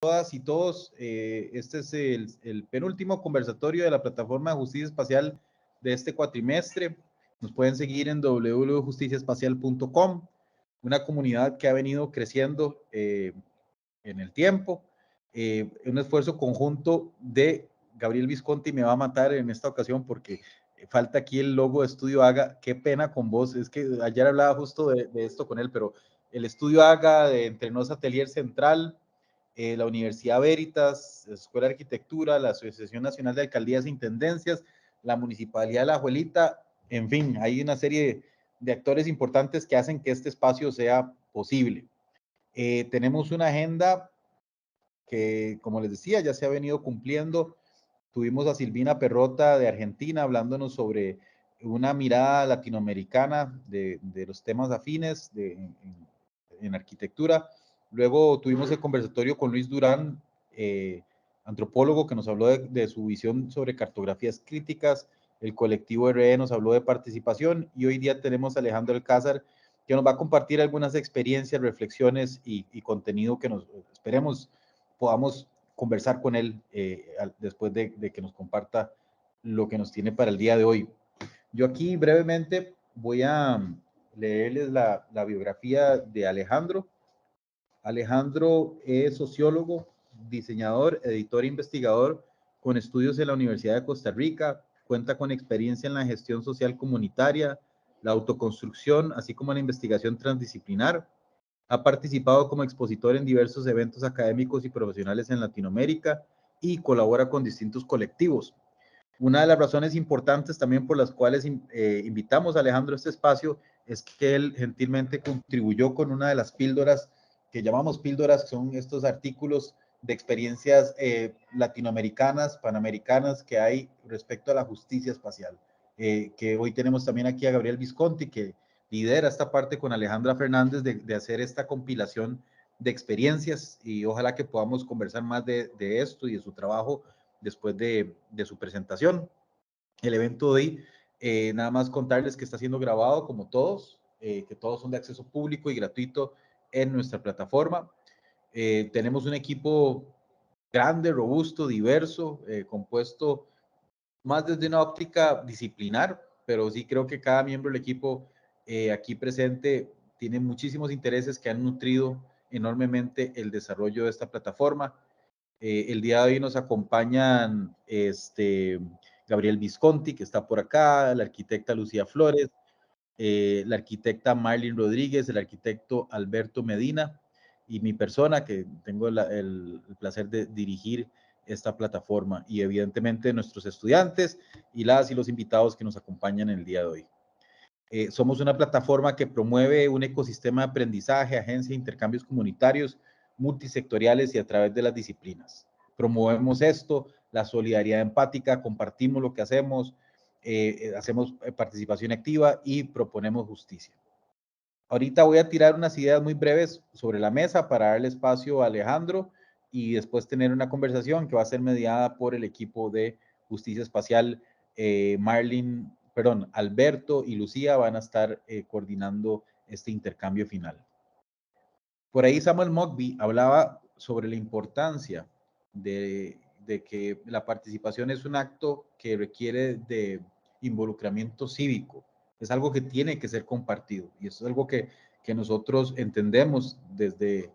todas y todos. Este es el penúltimo conversatorio de la plataforma de justicia espacial de este cuatrimestre. Nos pueden seguir en www.justiciaespacial.com, una comunidad que ha venido creciendo en el tiempo. Un esfuerzo conjunto de Gabriel Visconti. Me va a matar en esta ocasión porque falta aquí el logo de Estudio Haga. Qué pena con vos, es que ayer hablaba justo de esto con él, pero el Estudio Haga de Entrenos Atelier Central, la Universidad Veritas, la Escuela de Arquitectura, la Asociación Nacional de Alcaldías e Intendencias, la Municipalidad de La Juelita, en fin, hay una serie de actores importantes que hacen que este espacio sea posible. Tenemos una agenda que, como les decía, ya se ha venido cumpliendo. Tuvimos a Silvina Perrota de Argentina hablándonos sobre una mirada latinoamericana de los temas afines en arquitectura. Luego tuvimos el conversatorio con Luis Durán, antropólogo, que nos habló de su visión sobre cartografías críticas. El colectivo RE nos habló de participación y hoy día tenemos a Alejandro Alcázar, que nos va a compartir algunas experiencias, reflexiones y contenido que nos esperemos podamos conversar con él después de que nos comparta lo que nos tiene para el día de hoy. Yo aquí brevemente voy a leerles la biografía de Alejandro. Alejandro es sociólogo, diseñador, editor e investigador con estudios en la Universidad de Costa Rica. Cuenta con experiencia en la gestión social comunitaria, la autoconstrucción, así como en la investigación transdisciplinar. Ha participado como expositor en diversos eventos académicos y profesionales en Latinoamérica y colabora con distintos colectivos. Una de las razones importantes también por las cuales invitamos a Alejandro a este espacio es que él gentilmente contribuyó con una de las píldoras que llamamos píldoras, que son estos artículos de experiencias latinoamericanas, panamericanas que hay respecto a la justicia espacial. Que hoy tenemos también aquí a Gabriel Visconti, que lidera esta parte con Alejandra Fernández de hacer esta compilación de experiencias y ojalá que podamos conversar más de esto y de su trabajo después de su presentación. El evento de hoy, nada más contarles que está siendo grabado como todos, que todos son de acceso público y gratuito en nuestra plataforma. Tenemos un equipo grande, robusto, diverso, compuesto más desde una óptica disciplinar, pero sí creo que cada miembro del equipo aquí presente tiene muchísimos intereses que han nutrido enormemente el desarrollo de esta plataforma. El día de hoy nos acompañan Gabriel Visconti, que está por acá, la arquitecta Lucía Flores, la arquitecta Marlene Rodríguez, el arquitecto Alberto Medina y mi persona, que tengo el placer de dirigir esta plataforma, y evidentemente nuestros estudiantes y las y los invitados que nos acompañan el día de hoy. Somos una plataforma que promueve un ecosistema de aprendizaje, agencia, intercambios comunitarios, multisectoriales y a través de las disciplinas. Promovemos esto, la solidaridad empática, compartimos lo que hacemos, hacemos participación activa y proponemos justicia. Ahorita voy a tirar unas ideas muy breves sobre la mesa para darle espacio a Alejandro y después tener una conversación que va a ser mediada por el equipo de Justicia Espacial. Alberto y Lucía van a estar coordinando este intercambio final. Por ahí Samuel Mogby hablaba sobre la importancia de que la participación es un acto que requiere de involucramiento cívico, es algo que tiene que ser compartido y eso es algo que nosotros entendemos desde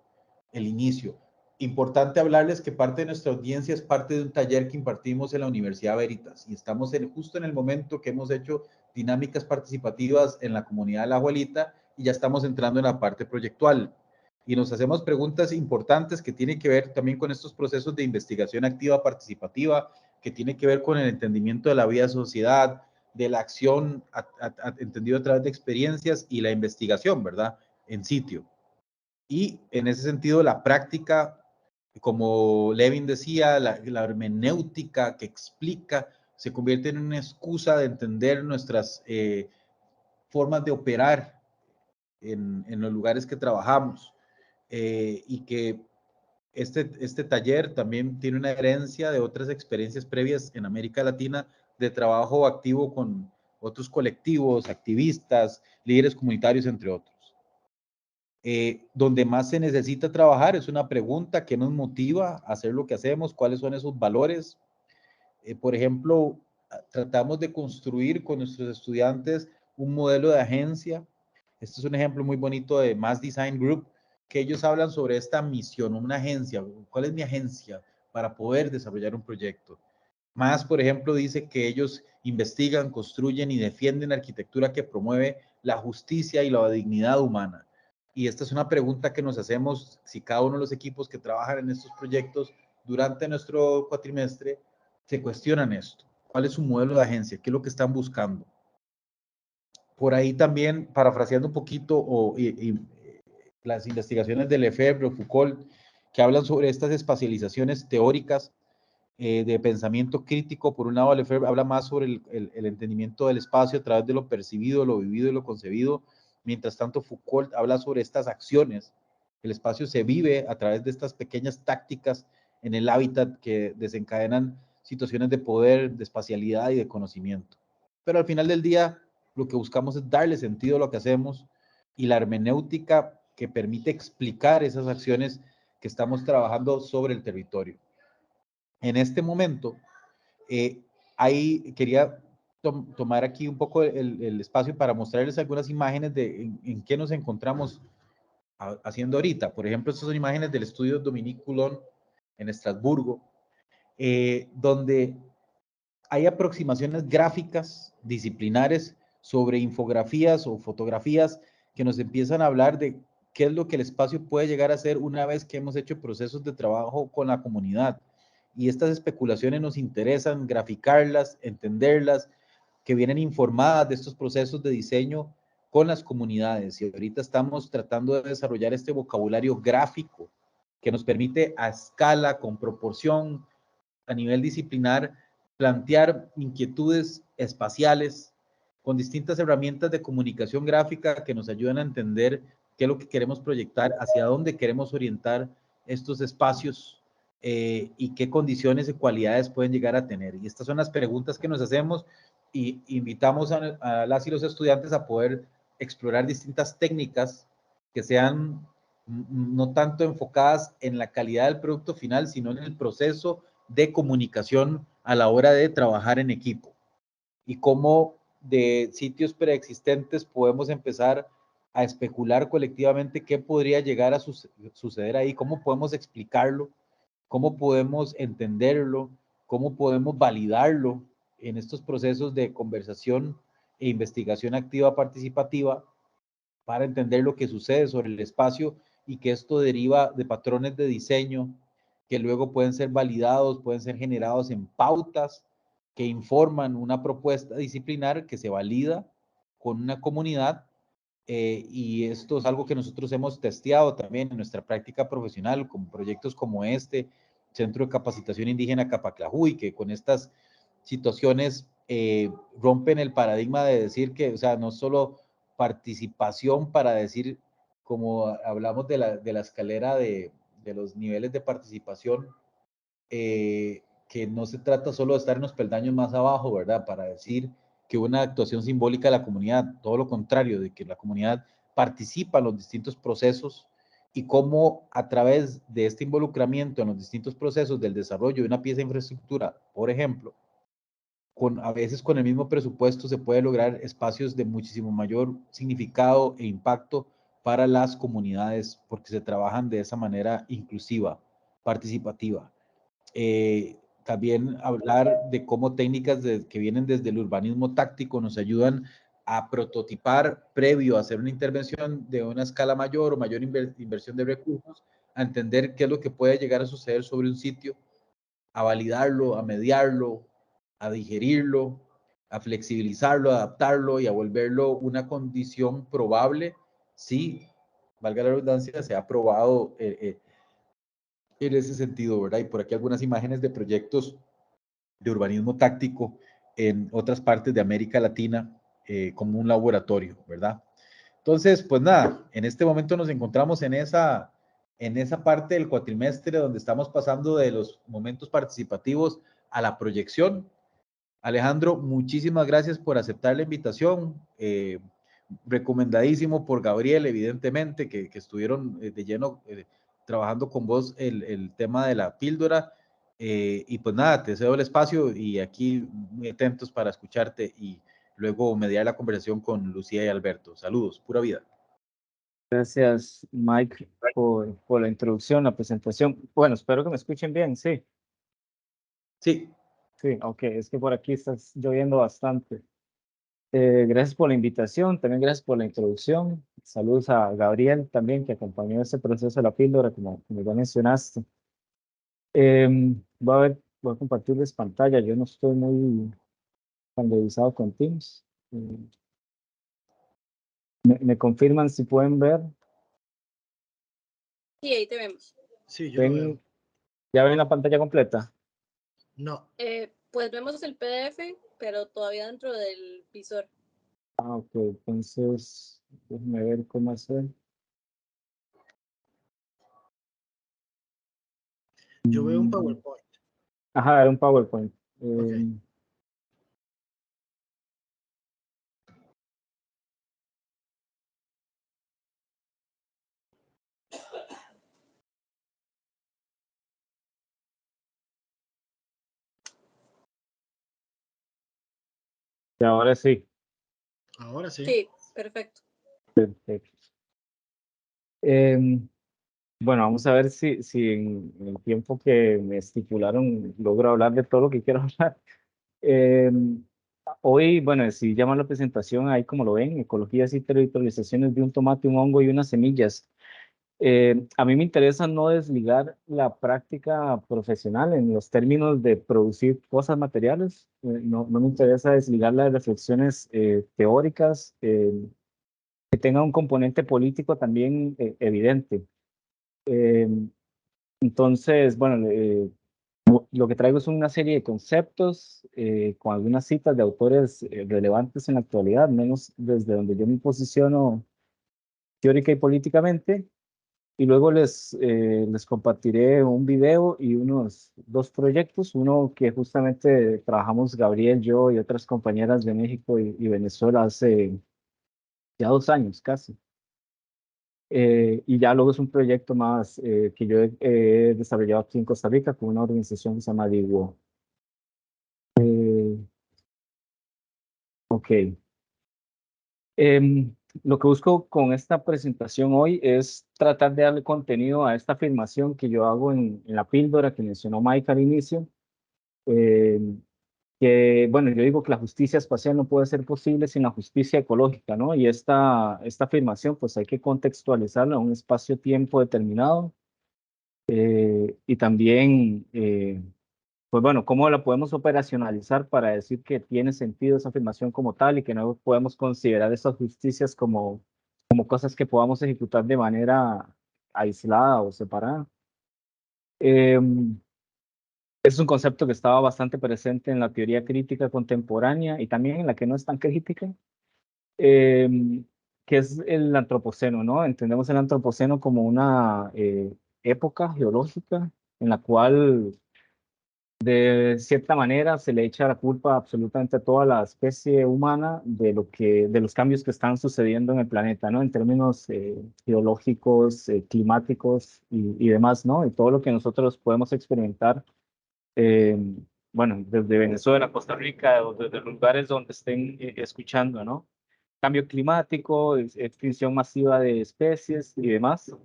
el inicio. Importante hablarles que parte de nuestra audiencia es parte de un taller que impartimos en la Universidad Veritas y estamos justo en el momento que hemos hecho dinámicas participativas en la comunidad de La Juelita y ya estamos entrando en la parte proyectual y nos hacemos preguntas importantes que tienen que ver también con estos procesos de investigación activa participativa, que tiene que ver con el entendimiento de la vida de sociedad, de la acción entendido a través de experiencias y la investigación, ¿verdad? En sitio. Y en ese sentido, la práctica, como Levin decía, la hermenéutica que explica, se convierte en una excusa de entender nuestras formas de operar en los lugares que trabajamos. Y que este taller también tiene una herencia de otras experiencias previas en América Latina de trabajo activo con otros colectivos, activistas, líderes comunitarios, entre otros. Donde más se necesita trabajar es una pregunta: ¿qué nos motiva a hacer lo que hacemos? ¿Cuáles son esos valores? Por ejemplo, tratamos de construir con nuestros estudiantes un modelo de agencia. Este es un ejemplo muy bonito de Mass Design Group, que ellos hablan sobre esta misión, una agencia. ¿Cuál es mi agencia para poder desarrollar un proyecto? Más, por ejemplo, dice que ellos investigan, construyen y defienden arquitectura que promueve la justicia y la dignidad humana. Y esta es una pregunta que nos hacemos si cada uno de los equipos que trabajan en estos proyectos durante nuestro cuatrimestre se cuestionan esto. ¿Cuál es su modelo de agencia? ¿Qué es lo que están buscando? Por ahí también, parafraseando un poquito, las investigaciones de Lefebvre o Foucault, que hablan sobre estas espacializaciones teóricas de pensamiento crítico. Por un lado, Lefebvre habla más sobre el entendimiento del espacio a través de lo percibido, lo vivido y lo concebido. Mientras tanto, Foucault habla sobre estas acciones. El espacio se vive a través de estas pequeñas tácticas en el hábitat que desencadenan situaciones de poder, de espacialidad y de conocimiento. Pero al final del día, lo que buscamos es darle sentido a lo que hacemos, y la hermenéutica que permite explicar esas acciones que estamos trabajando sobre el territorio. En este momento, ahí quería tomar aquí un poco el espacio para mostrarles algunas imágenes de en qué nos encontramos haciendo ahorita. Por ejemplo, estas son imágenes del estudio Dominique Coulon en Estrasburgo, donde hay aproximaciones gráficas disciplinares sobre infografías o fotografías que nos empiezan a hablar de qué es lo que el espacio puede llegar a ser una vez que hemos hecho procesos de trabajo con la comunidad. Y estas especulaciones nos interesan graficarlas, entenderlas, que vienen informadas de estos procesos de diseño con las comunidades. Y ahorita estamos tratando de desarrollar este vocabulario gráfico que nos permite a escala, con proporción, a nivel disciplinar, plantear inquietudes espaciales con distintas herramientas de comunicación gráfica que nos ayudan a entender qué es lo que queremos proyectar, hacia dónde queremos orientar estos espacios, y qué condiciones y cualidades pueden llegar a tener. Y estas son las preguntas que nos hacemos, y invitamos a las y los estudiantes a poder explorar distintas técnicas que sean no tanto enfocadas en la calidad del producto final, sino en el proceso de comunicación a la hora de trabajar en equipo, y cómo de sitios preexistentes podemos empezar a especular colectivamente qué podría llegar a suceder ahí, cómo podemos explicarlo, cómo podemos entenderlo, cómo podemos validarlo en estos procesos de conversación e investigación activa participativa, para entender lo que sucede sobre el espacio, y que esto deriva de patrones de diseño que luego pueden ser validados, pueden ser generados en pautas que informan una propuesta disciplinar que se valida con una comunidad. Y esto es algo que nosotros hemos testeado también en nuestra práctica profesional con proyectos como este Centro de Capacitación Indígena Capaclajuy, que con estas situaciones rompen el paradigma de decir que, o sea, no solo participación para decir, como hablamos de la escalera de los niveles de participación, que no se trata solo de estar en los peldaños más abajo, ¿verdad? Para decir que una actuación simbólica de la comunidad, todo lo contrario, de que la comunidad participa en los distintos procesos, y cómo a través de este involucramiento en los distintos procesos del desarrollo de una pieza de infraestructura, por ejemplo, a veces con el mismo presupuesto se puede lograr espacios de muchísimo mayor significado e impacto para las comunidades, porque se trabajan de esa manera inclusiva, participativa. También hablar de cómo técnicas que vienen desde el urbanismo táctico nos ayudan a prototipar previo a hacer una intervención de una escala mayor o mayor inversión de recursos, a entender qué es lo que puede llegar a suceder sobre un sitio, a validarlo, a mediarlo, a digerirlo, a flexibilizarlo, a adaptarlo y a volverlo una condición probable, si, valga la redundancia, se ha probado en ese sentido, ¿verdad? Y por aquí algunas imágenes de proyectos de urbanismo táctico en otras partes de América Latina, como un laboratorio, ¿verdad? Entonces, pues nada, en este momento nos encontramos en esa parte del cuatrimestre donde estamos pasando de los momentos participativos a la proyección. Alejandro, muchísimas gracias por aceptar la invitación. recomendadísimo por Gabriel, evidentemente, que estuvieron de lleno trabajando con vos el tema de la píldora. Y pues nada, te cedo el espacio y aquí muy atentos para escucharte y luego mediar la conversación con Lucía y Alberto. Saludos, pura vida. Gracias, Mike, por la introducción, la presentación. Bueno, espero que me escuchen bien, sí. Sí. Sí, ok, es que por aquí está lloviendo bastante. Gracias por la invitación, también gracias por la introducción. Saludos a Gabriel también, que acompañó este proceso de la píldora, como ya mencionaste. Voy a compartirles pantalla, yo no estoy muy familiarizado con Teams. ¿Me confirman si pueden ver? Sí, ahí te vemos. Sí, yo lo veo. ¿Ya ven la pantalla completa? No. Pues vemos el PDF, pero todavía dentro del visor. Ah, ok, entonces déjenme ver cómo hacer. Yo veo un PowerPoint. Ajá, era un PowerPoint. Ok. Y ahora sí. Ahora sí. Sí, perfecto. Perfecto. Bueno, vamos a ver si en el tiempo que me estipularon logro hablar de todo lo que quiero hablar. Hoy, bueno, si llama la presentación, ahí como lo ven, ecologías y territorializaciones de un tomate, un hongo y unas semillas. A mí me interesa no desligar la práctica profesional en los términos de producir cosas materiales. No me interesa desligar las reflexiones teóricas, que tenga un componente político también evidente. Eh, entonces, bueno, lo que traigo es una serie de conceptos con algunas citas de autores relevantes en la actualidad, menos desde donde yo me posiciono teórica y políticamente. Y luego les compartiré un video y unos dos proyectos, uno que justamente trabajamos Gabriel, yo y otras compañeras de México y Venezuela hace ya 2 años casi. Y ya luego es un proyecto más que yo he desarrollado aquí en Costa Rica con una organización que se llama DIWO. Ok. Lo que busco con esta presentación hoy es tratar de darle contenido a esta afirmación que yo hago en la píldora que mencionó Mike al inicio. Que, bueno, yo digo que la justicia espacial no puede ser posible sin la justicia ecológica, ¿no? Y esta afirmación, pues hay que contextualizarla en un espacio-tiempo determinado y también, pues bueno, cómo la podemos operacionalizar para decir que tiene sentido esa afirmación como tal y que no podemos considerar esas justicias como cosas que podamos ejecutar de manera aislada o separada. Es un concepto que estaba bastante presente en la teoría crítica contemporánea y también en la que no es tan crítica, eh, que es el antropoceno, ¿no? Entendemos el antropoceno como una época geológica en la cual de cierta manera se le echa la culpa absolutamente a toda la especie humana de los cambios que están sucediendo en el planeta, ¿no? En términos geológicos, climáticos y demás, ¿no? Y todo lo que nosotros podemos experimentar eh, bueno, desde Venezuela, Costa Rica, o desde lugares donde estén escuchando, ¿no? Cambio climático, extinción masiva de especies y demás.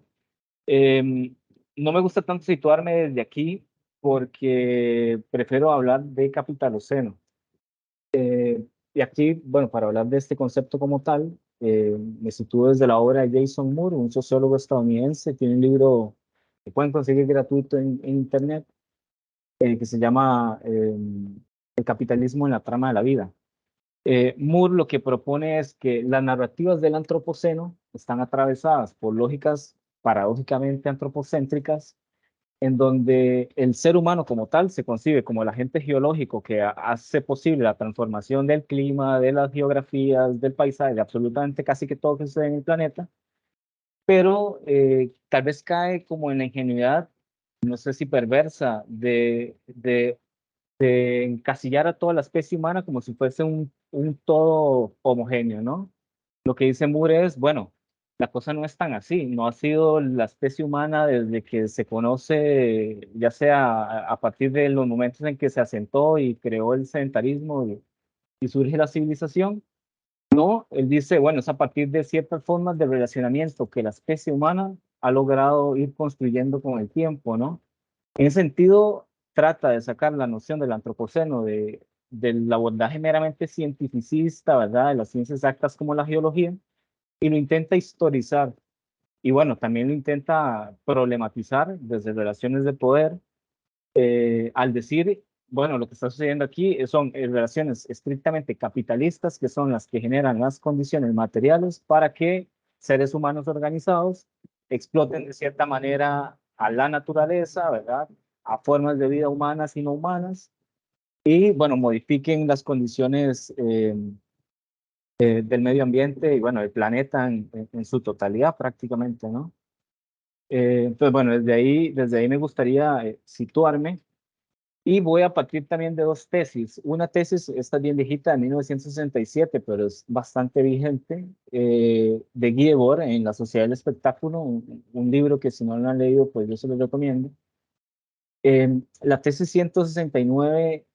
No me gusta tanto situarme desde aquí porque prefiero hablar de capitaloceno. Y aquí, bueno, para hablar de este concepto como tal, me sitúo desde la obra de Jason Moore, un sociólogo estadounidense, tiene un libro que pueden conseguir gratuito en internet, que se llama El capitalismo en la trama de la vida. Moore lo que propone es que las narrativas del antropoceno están atravesadas por lógicas paradójicamente antropocéntricas, en donde el ser humano como tal se concibe como el agente geológico que hace posible la transformación del clima, de las geografías, del paisaje, de absolutamente casi que todo que sucede en el planeta, pero tal vez cae como en la ingenuidad, no sé si perversa, de encasillar a toda la especie humana como si fuese un todo homogéneo, ¿no? lo que dice Moore es, bueno, la cosa no es tan así, no ha sido la especie humana desde que se conoce, ya sea a partir de los momentos en que se asentó y creó el sedentarismo y surge la civilización. No, él dice, bueno, es a partir de ciertas formas de relacionamiento que la especie humana ha logrado ir construyendo con el tiempo, ¿no? En ese sentido, trata de sacar la noción del antropoceno del abordaje meramente cientificista, ¿verdad? De las ciencias exactas como la geología, y lo intenta historizar. Y bueno, también lo intenta problematizar desde relaciones de poder, al decir, bueno, lo que está sucediendo aquí son relaciones estrictamente capitalistas, que son las que generan las condiciones materiales para que seres humanos organizados exploten de cierta manera a la naturaleza, ¿verdad? A formas de vida humanas y no humanas, y bueno, modifiquen las condiciones del medio ambiente y bueno, el planeta en su totalidad prácticamente, ¿no? Entonces, bueno, desde ahí me gustaría situarme. Y voy a partir también de dos tesis. Una tesis, esta es bien viejita, de 1967, pero es bastante vigente, de Guy Debord en La Sociedad del Espectáculo, un libro que si no lo han leído, pues yo se lo recomiendo. La tesis 169,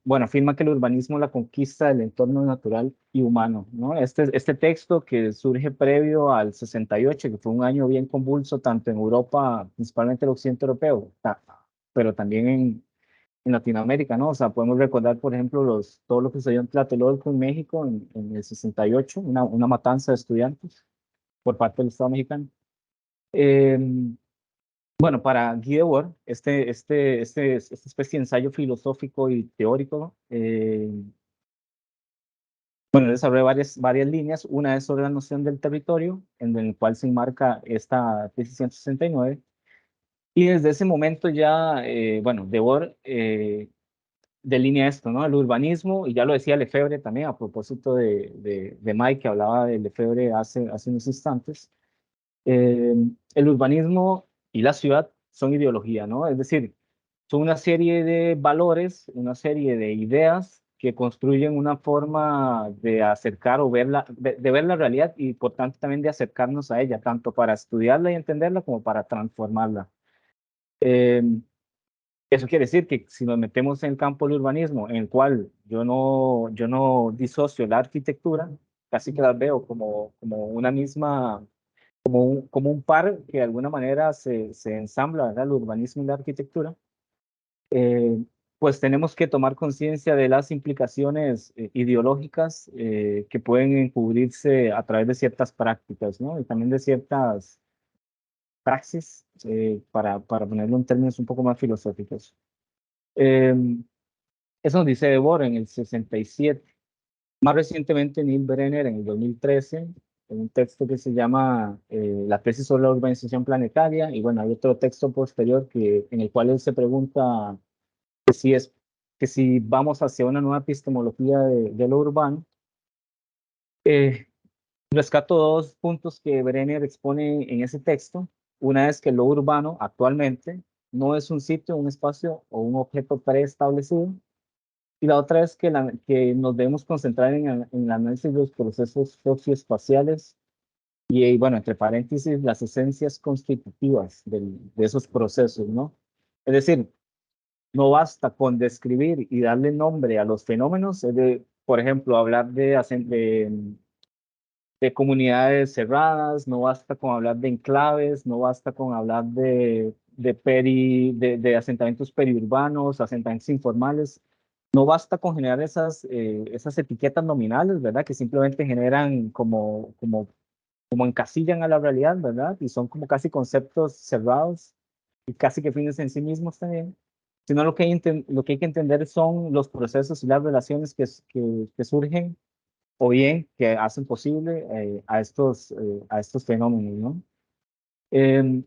bueno, afirma que el urbanismo es la conquista del entorno natural y humano, ¿no? Este texto que surge previo al 68, que fue un año bien convulso, tanto en Europa, principalmente el occidente europeo, pero también en Latinoamérica, ¿no? O sea, podemos recordar, por ejemplo, todo lo que sucedió en Tlatelolco, en México, en el 68, una matanza de estudiantes por parte del Estado mexicano. Eh, bueno, para Guy Debord, esta especie de ensayo filosófico y teórico, bueno, desarrolla varias líneas. Una es sobre la noción del territorio, en el cual se enmarca esta tesis 169. Y desde ese momento ya, bueno, Debord delinea esto, ¿no? El urbanismo, y ya lo decía Lefebvre también, a propósito de Mike, que hablaba de Lefebvre hace unos instantes. Eh, el urbanismo y la ciudad son ideología, ¿no? Es decir, son una serie de valores, una serie de ideas que construyen una forma de acercar o verla, de ver la realidad y por tanto también de acercarnos a ella, tanto para estudiarla y entenderla como para transformarla. Eh, Eso quiere decir que si nos metemos en el campo del urbanismo, en el cual yo no disocio la arquitectura, casi que las veo como una misma, como un par que de alguna manera se ensambla, ¿verdad? El urbanismo y la arquitectura, eh, pues tenemos que tomar conciencia de las implicaciones ideológicas que pueden encubrirse a través de ciertas prácticas, ¿no? Y también de ciertas praxis, para ponerlo en términos un poco más filosóficos. Eh, Eso nos dice Debord en el 67. Más recientemente, Neil Brenner en el 2013, en un texto que se llama La tesis sobre la urbanización planetaria. Y bueno, hay otro texto posterior en el cual él se pregunta que que si vamos hacia una nueva epistemología de lo urbano. Eh, Rescato dos puntos que Brenner expone en ese texto. Una es que lo urbano actualmente no es un sitio, un espacio o un objeto preestablecido. Y la otra es que nos debemos concentrar en el análisis de los procesos socioespaciales y, bueno, entre paréntesis, las esencias constitutivas de esos procesos, ¿no? Es decir, no basta con describir y darle nombre a los fenómenos, por ejemplo, hablar de comunidades cerradas, no basta con hablar de enclaves, no basta con hablar de asentamientos periurbanos, asentamientos informales. No basta con generar esas etiquetas nominales, ¿verdad? Que simplemente generan como encasillan a la realidad, ¿verdad? Y son como casi conceptos cerrados y casi que fines en sí mismos también. Sino lo que hay que entender son los procesos y las relaciones que surgen o bien que hacen posible a estos fenómenos, ¿no? Eh,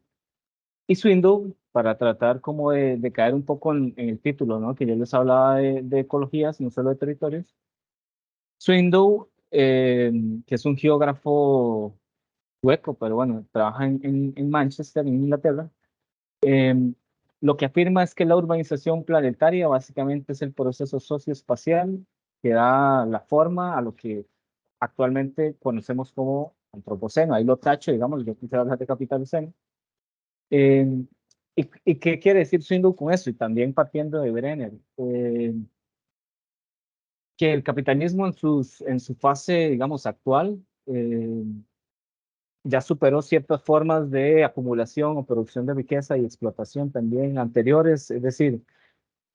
y Swindoll, para tratar como de caer un poco en el título, ¿no? Que yo les hablaba de ecologías, no solo de territorios. Swindoll, que es un geógrafo sueco, pero bueno, trabaja en Manchester, en Inglaterra, eh, lo que afirma es que la urbanización planetaria básicamente es el proceso socioespacial que da la forma actualmente conocemos como antropoceno. Ahí lo tacho, digamos, yo quisiera hablar de capitaloceno. Eh, y qué quiere decir Swindoll con eso? Y también partiendo de Brenner, que el capitalismo en su fase, digamos, actual, ya superó ciertas formas de acumulación o producción de riqueza y explotación también anteriores, es decir,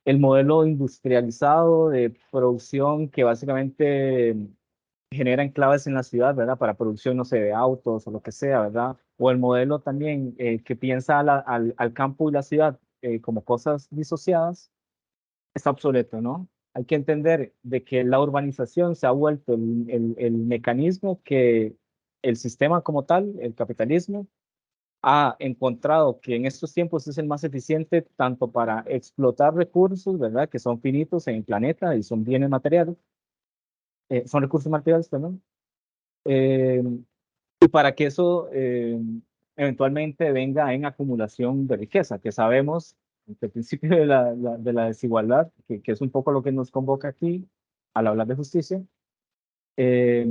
el modelo industrializado de producción que básicamente genera enclaves en la ciudad, ¿verdad? Para producción, no sé, de autos o lo que sea, ¿verdad? O el modelo también que piensa al campo y la ciudad como cosas disociadas, está obsoleto, ¿no? Hay que entender de que la urbanización se ha vuelto el mecanismo que el sistema como tal, el capitalismo, ha encontrado que en estos tiempos es el más eficiente tanto para explotar recursos, ¿verdad? Que son finitos en el planeta y son bienes materiales, son recursos materiales, perdón, eh, y para que eso eventualmente venga en acumulación de riqueza, que sabemos, desde el principio de de la desigualdad, que es un poco lo que nos convoca aquí al hablar de justicia, eh,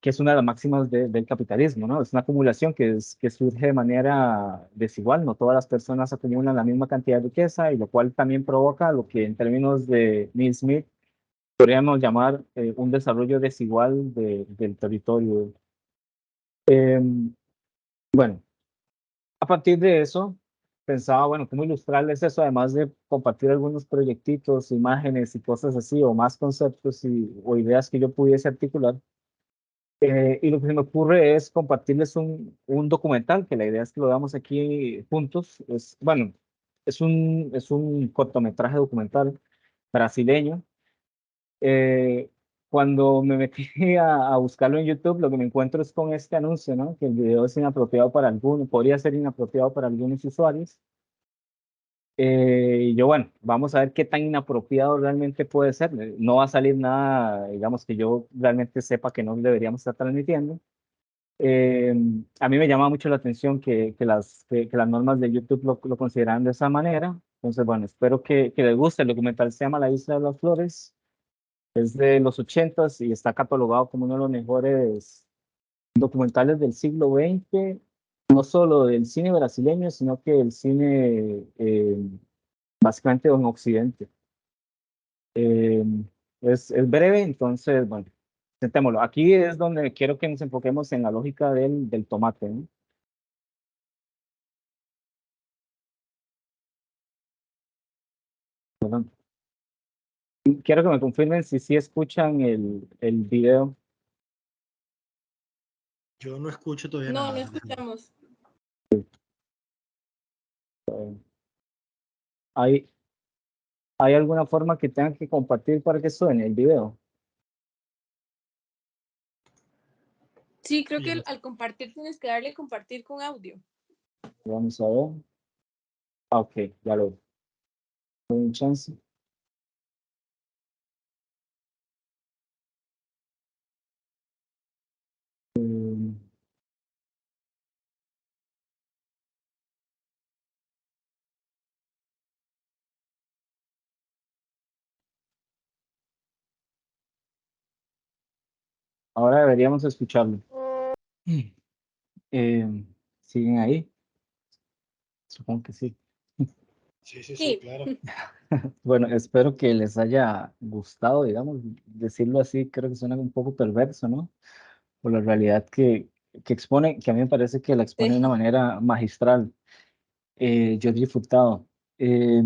que es una de las máximas del capitalismo, ¿no? Es una acumulación que surge de manera desigual, no todas las personas acumulan la misma cantidad de riqueza, y lo cual también provoca lo que en términos de Neil Smith podríamos llamar un desarrollo desigual del territorio. Bueno, a partir de eso, pensaba, bueno, ¿cómo ilustrarles eso? Además de compartir algunos proyectitos, imágenes y cosas así, o más conceptos o ideas que yo pudiese articular. Y lo que se me ocurre es compartirles un documental, que la idea es que lo veamos aquí juntos. Es, bueno, es un cortometraje documental brasileño. Eh, Cuando me metí a buscarlo en YouTube, lo que me encuentro es con este anuncio, ¿no? Que el video es inapropiado para algunos, podría ser inapropiado para algunos usuarios. Y yo, bueno, vamos a ver qué tan inapropiado realmente puede ser. No va a salir nada, digamos, que yo realmente sepa que no deberíamos estar transmitiendo. Eh, a mí me llama mucho la atención que las normas de YouTube lo consideran de esa manera. Entonces, bueno, espero que les guste. El documental se llama La Isla de las Flores. Es de los 80 y está catalogado como uno de los mejores documentales del siglo XX, no solo del cine brasileño, sino que del cine básicamente en Occidente. Eh, es breve, entonces, bueno, sentémoslo. Aquí es donde quiero que nos enfoquemos en la lógica del tomate, ¿no? Perdón. Quiero que me confirmen si sí escuchan el video. Yo no escucho todavía No, no nada. escuchamos. ¿Hay, hay alguna forma que tengan que compartir para que suene el video? Sí, creo que Yo no- al compartir tienes que darle compartir con audio. Vamos a ver. Ah, ok, ya lo doy un chance. Mm, Ahora deberíamos escucharlo. Eh, ¿Siguen ahí? Supongo que sí. Sí, sí, sí, Sí, claro. Bueno, espero que les haya gustado, digamos, decirlo así, creo que suena un poco perverso, ¿no? Por la realidad que expone, que a mí me parece que la expone de una sí. manera magistral. Yo he disfrutado. Eh,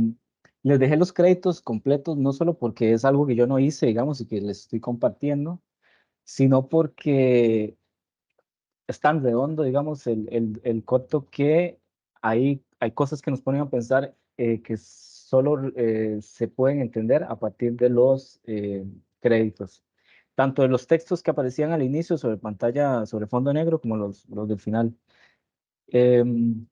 Les dejé los créditos completos, no solo porque es algo que yo no hice, digamos, y que les estoy compartiendo, sino porque es tan redondo, digamos, el corto que hay cosas que nos ponen a pensar que solo se pueden entender a partir de los créditos. Tanto de los textos que aparecían al inicio sobre pantalla, sobre fondo negro, como los del final. Em,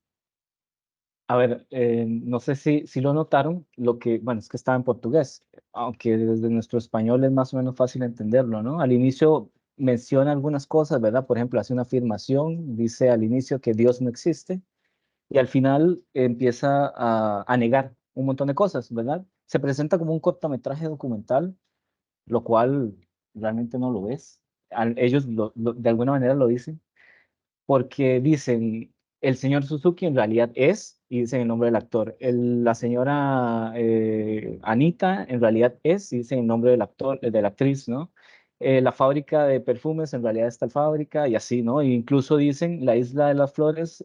a ver, no sé si lo notaron, bueno, es que estaba en portugués, aunque desde nuestro español es más o menos fácil entenderlo, ¿no? Al inicio menciona algunas cosas, ¿verdad? Por ejemplo, hace una afirmación, dice al inicio que Dios no existe, y al final empieza a negar un montón de cosas, ¿verdad? Se presenta como un cortometraje documental, lo cual realmente no lo es. ellos de alguna manera lo dicen, porque dicen, el señor Suzuki en realidad es, y dicen el nombre del actor. La señora Anita en realidad es, y dicen el nombre del actor, de la actriz, ¿no? La fábrica de perfumes en realidad es tal fábrica, y así, ¿no? E incluso dicen la isla de las flores,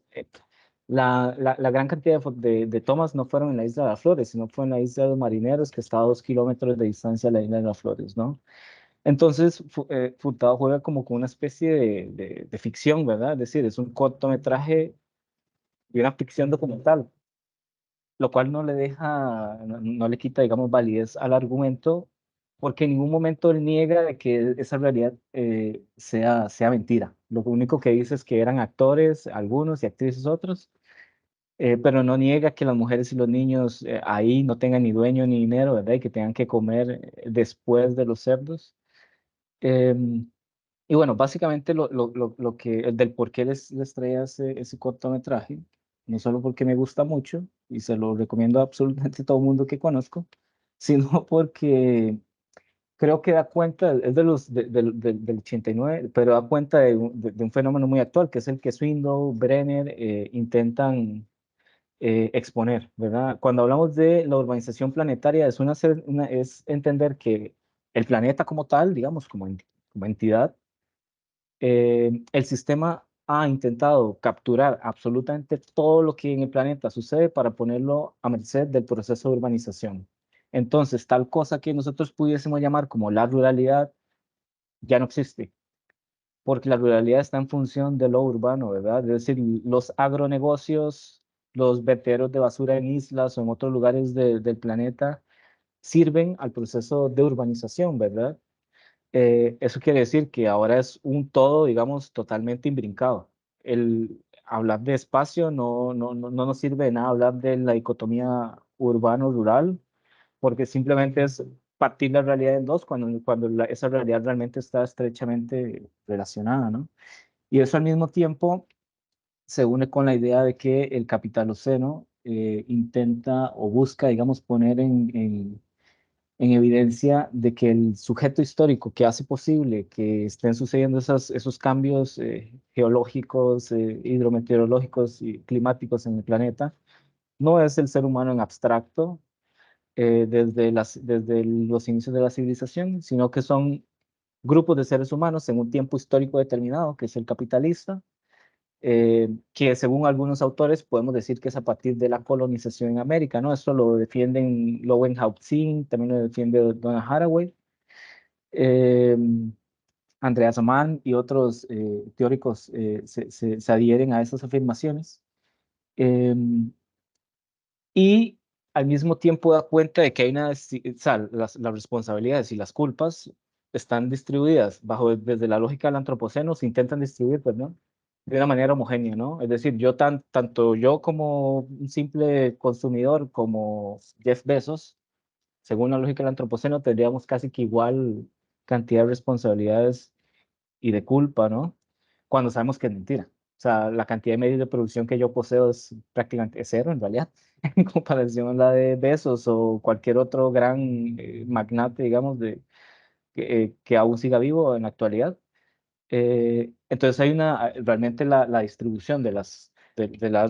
la gran cantidad de tomas no fueron en la isla de las flores, sino fue en la isla de los marineros, que está a 2 kilómetros de distancia de la isla de las flores, ¿no? Entonces, Furtado juega como con una especie de ficción, ¿verdad? Es decir, es un cortometraje y una ficción documental, lo cual no le deja, no le quita, digamos, validez al argumento, porque en ningún momento él niega de que esa realidad sea mentira. Lo único que dice es que eran actores, algunos, y actrices otros, pero no niega que las mujeres y los niños ahí no tengan ni dueño ni dinero, ¿verdad? Y que tengan que comer después de los cerdos. Em, Y bueno, básicamente lo que, el del por qué les traía ese cortometraje, no solo porque me gusta mucho y se lo recomiendo a absolutamente todo el mundo que conozco, sino porque creo que da cuenta, es del 89, pero da cuenta de un fenómeno muy actual, que es el que Swindoll, Brenner intentan exponer, ¿verdad? Cuando hablamos de la urbanización planetaria, es entender que el planeta como tal, digamos, como entidad, el sistema ha intentado capturar absolutamente todo lo que en el planeta sucede para ponerlo a merced del proceso de urbanización. Entonces, tal cosa que nosotros pudiésemos llamar como la ruralidad ya no existe, porque la ruralidad está en función de lo urbano, ¿verdad? Es decir, los agronegocios, los vertederos de basura en islas o en otros lugares del planeta sirven al proceso de urbanización, ¿verdad? Eso quiere decir que ahora es un todo, digamos, totalmente imbrincado. El hablar de espacio no nos sirve de nada hablar de la dicotomía urbano-rural, porque simplemente es partir la realidad en dos cuando esa realidad realmente está estrechamente relacionada, ¿no? Y eso al mismo tiempo se une con la idea de que el capitaloceno intenta o busca, digamos, poner en evidencia de que el sujeto histórico que hace posible que estén sucediendo esos cambios geológicos, hidrometeorológicos y climáticos en el planeta, no es el ser humano en abstracto desde los inicios de la civilización, sino que son grupos de seres humanos en un tiempo histórico determinado, que es el capitalista, que según algunos autores podemos decir que es a partir de la colonización en América, ¿no? Eso lo defienden Lowenhaupt-Zinn, también lo defiende Donna Haraway, eh, Andreas Mann y otros teóricos se adhieren a esas afirmaciones. Eh, y al mismo tiempo da cuenta de que hay o sea, las responsabilidades y las culpas están distribuidas desde la lógica del antropoceno, se intentan distribuir, pues, ¿no? De una manera homogénea, ¿no? Es decir, tanto yo como un simple consumidor, como Jeff Bezos, según la lógica del antropoceno, tendríamos casi que igual cantidad de responsabilidades y de culpa, ¿no? Cuando sabemos que es mentira. O sea, la cantidad de medios de producción que yo poseo es prácticamente cero en realidad, en comparación a la de Bezos o cualquier otro gran magnate, digamos, que aún siga vivo en la actualidad. Entonces hay realmente la distribución de las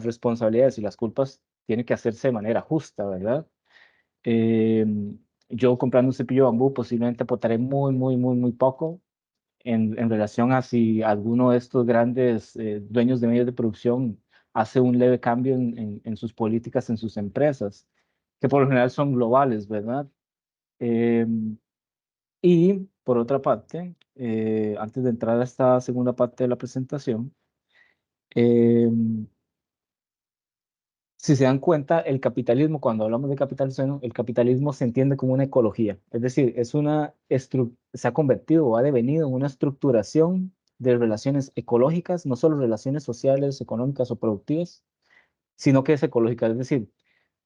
responsabilidades y las culpas tiene que hacerse de manera justa, ¿verdad? Eh, yo comprando un cepillo de bambú posiblemente aportaré muy poco en relación a si alguno de estos grandes dueños de medios de producción hace un leve cambio en sus políticas, en sus empresas, que por lo general son globales, ¿verdad? Eh, y por otra parte, antes de entrar a esta segunda parte de la presentación, eh, si se dan cuenta, el capitalismo, cuando hablamos de capitalismo, el capitalismo se entiende como una ecología, es decir, se ha convertido o ha devenido en una estructuración de relaciones ecológicas, no solo relaciones sociales, económicas o productivas, sino que es ecológica, es decir,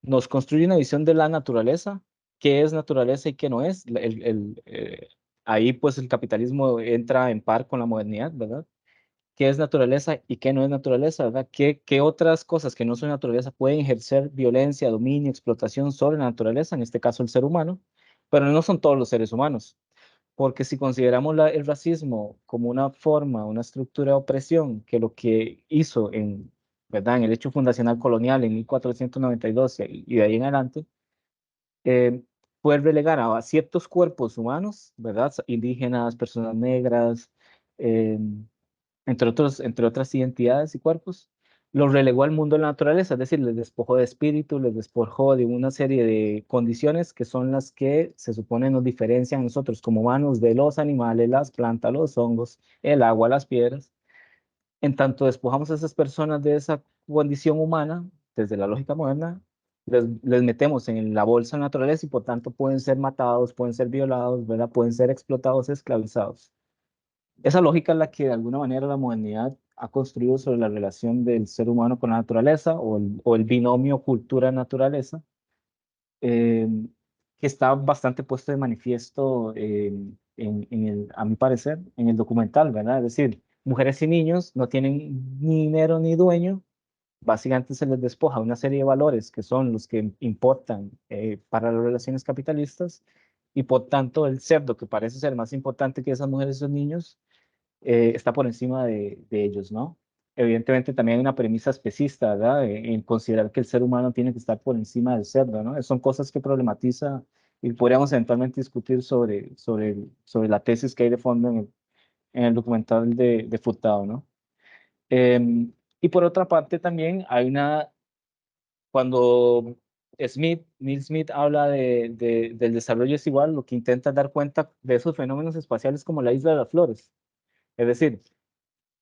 nos construye una visión de la naturaleza, qué es naturaleza y qué no es. Ahí pues el capitalismo entra en par con la modernidad, ¿verdad? Qué es naturaleza y qué no es naturaleza, ¿verdad? ¿Qué otras cosas que no son naturaleza pueden ejercer violencia, dominio, explotación sobre la naturaleza, en este caso el ser humano? Pero no son todos los seres humanos. porque si consideramos el racismo como una forma, una estructura de opresión, que lo que hizo ¿verdad? En el hecho fundacional colonial en 1492 y de ahí en adelante, eh, fue relegar a ciertos cuerpos humanos, ¿verdad? Indígenas, personas negras, eh, entre otras identidades y cuerpos, los relegó al mundo de la naturaleza, es decir, les despojó de espíritu, les despojó de una serie de condiciones que son las que se supone nos diferencian a nosotros como humanos de los animales, las plantas, los hongos, el agua, las piedras. En tanto despojamos a esas personas de esa condición humana, desde la lógica moderna, les metemos en la bolsa naturaleza y por tanto pueden ser matados, pueden ser violados, ¿verdad? Pueden ser explotados, esclavizados. Esa lógica es la que de alguna manera la modernidad ha construido sobre la relación del ser humano con la naturaleza o el binomio cultura-naturaleza, eh, que está bastante puesto de manifiesto a mi parecer, en el documental, ¿verdad? Es decir, mujeres y niños no tienen ni dinero ni dueño, básicamente se les despoja una serie de valores que son los que importan para las relaciones capitalistas y por tanto el cerdo, que parece ser más importante que esas mujeres y esos niños, está por encima de ellos, ¿no? Evidentemente también hay una premisa especista, ¿verdad? En considerar que el ser humano tiene que estar por encima del cerdo, ¿no? Son cosas que problematiza y podríamos eventualmente discutir sobre la tesis que hay de fondo en el documental de Furtado, ¿no? Y por otra parte también hay cuando Neil Smith habla del desarrollo desigual, lo que intenta es dar cuenta de esos fenómenos espaciales como la isla de las flores. Es decir,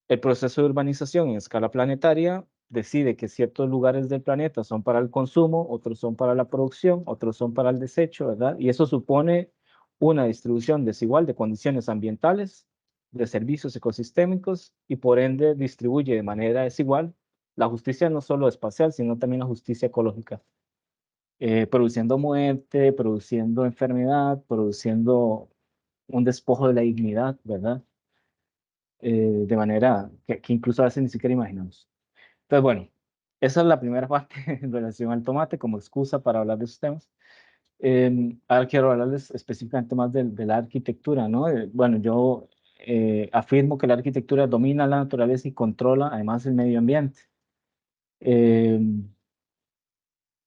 el proceso de urbanización en escala planetaria decide que ciertos lugares del planeta son para el consumo, otros son para la producción, otros son para el desecho, ¿verdad? Y eso supone una distribución desigual de condiciones ambientales, de servicios ecosistémicos y por ende distribuye de manera desigual la justicia no solo espacial, sino también la justicia ecológica, produciendo muerte, produciendo enfermedad, produciendo un despojo de la dignidad, ¿verdad? De manera que incluso a veces ni siquiera imaginamos. Entonces, bueno, esa es la primera parte en relación al tomate como excusa para hablar de esos temas. Ahora quiero hablarles específicamente más de la arquitectura, ¿no? Bueno, yo afirmo que la arquitectura domina la naturaleza y controla además el medio ambiente. Eh,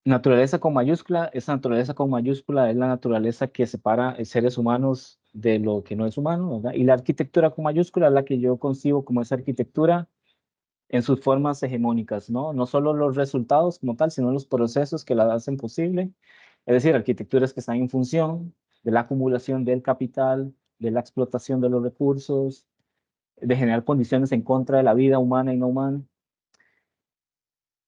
Naturaleza con mayúscula, esa naturaleza con mayúscula es la naturaleza que separa seres humanos de lo que no es humano, ¿verdad? Y la arquitectura con mayúscula es la que yo concibo como esa arquitectura en sus formas hegemónicas, ¿no? No solo los resultados como tal, sino los procesos que la hacen posible. Es decir, arquitecturas que están en función de la acumulación del capital, de la explotación de los recursos, de generar condiciones en contra de la vida humana y no humana.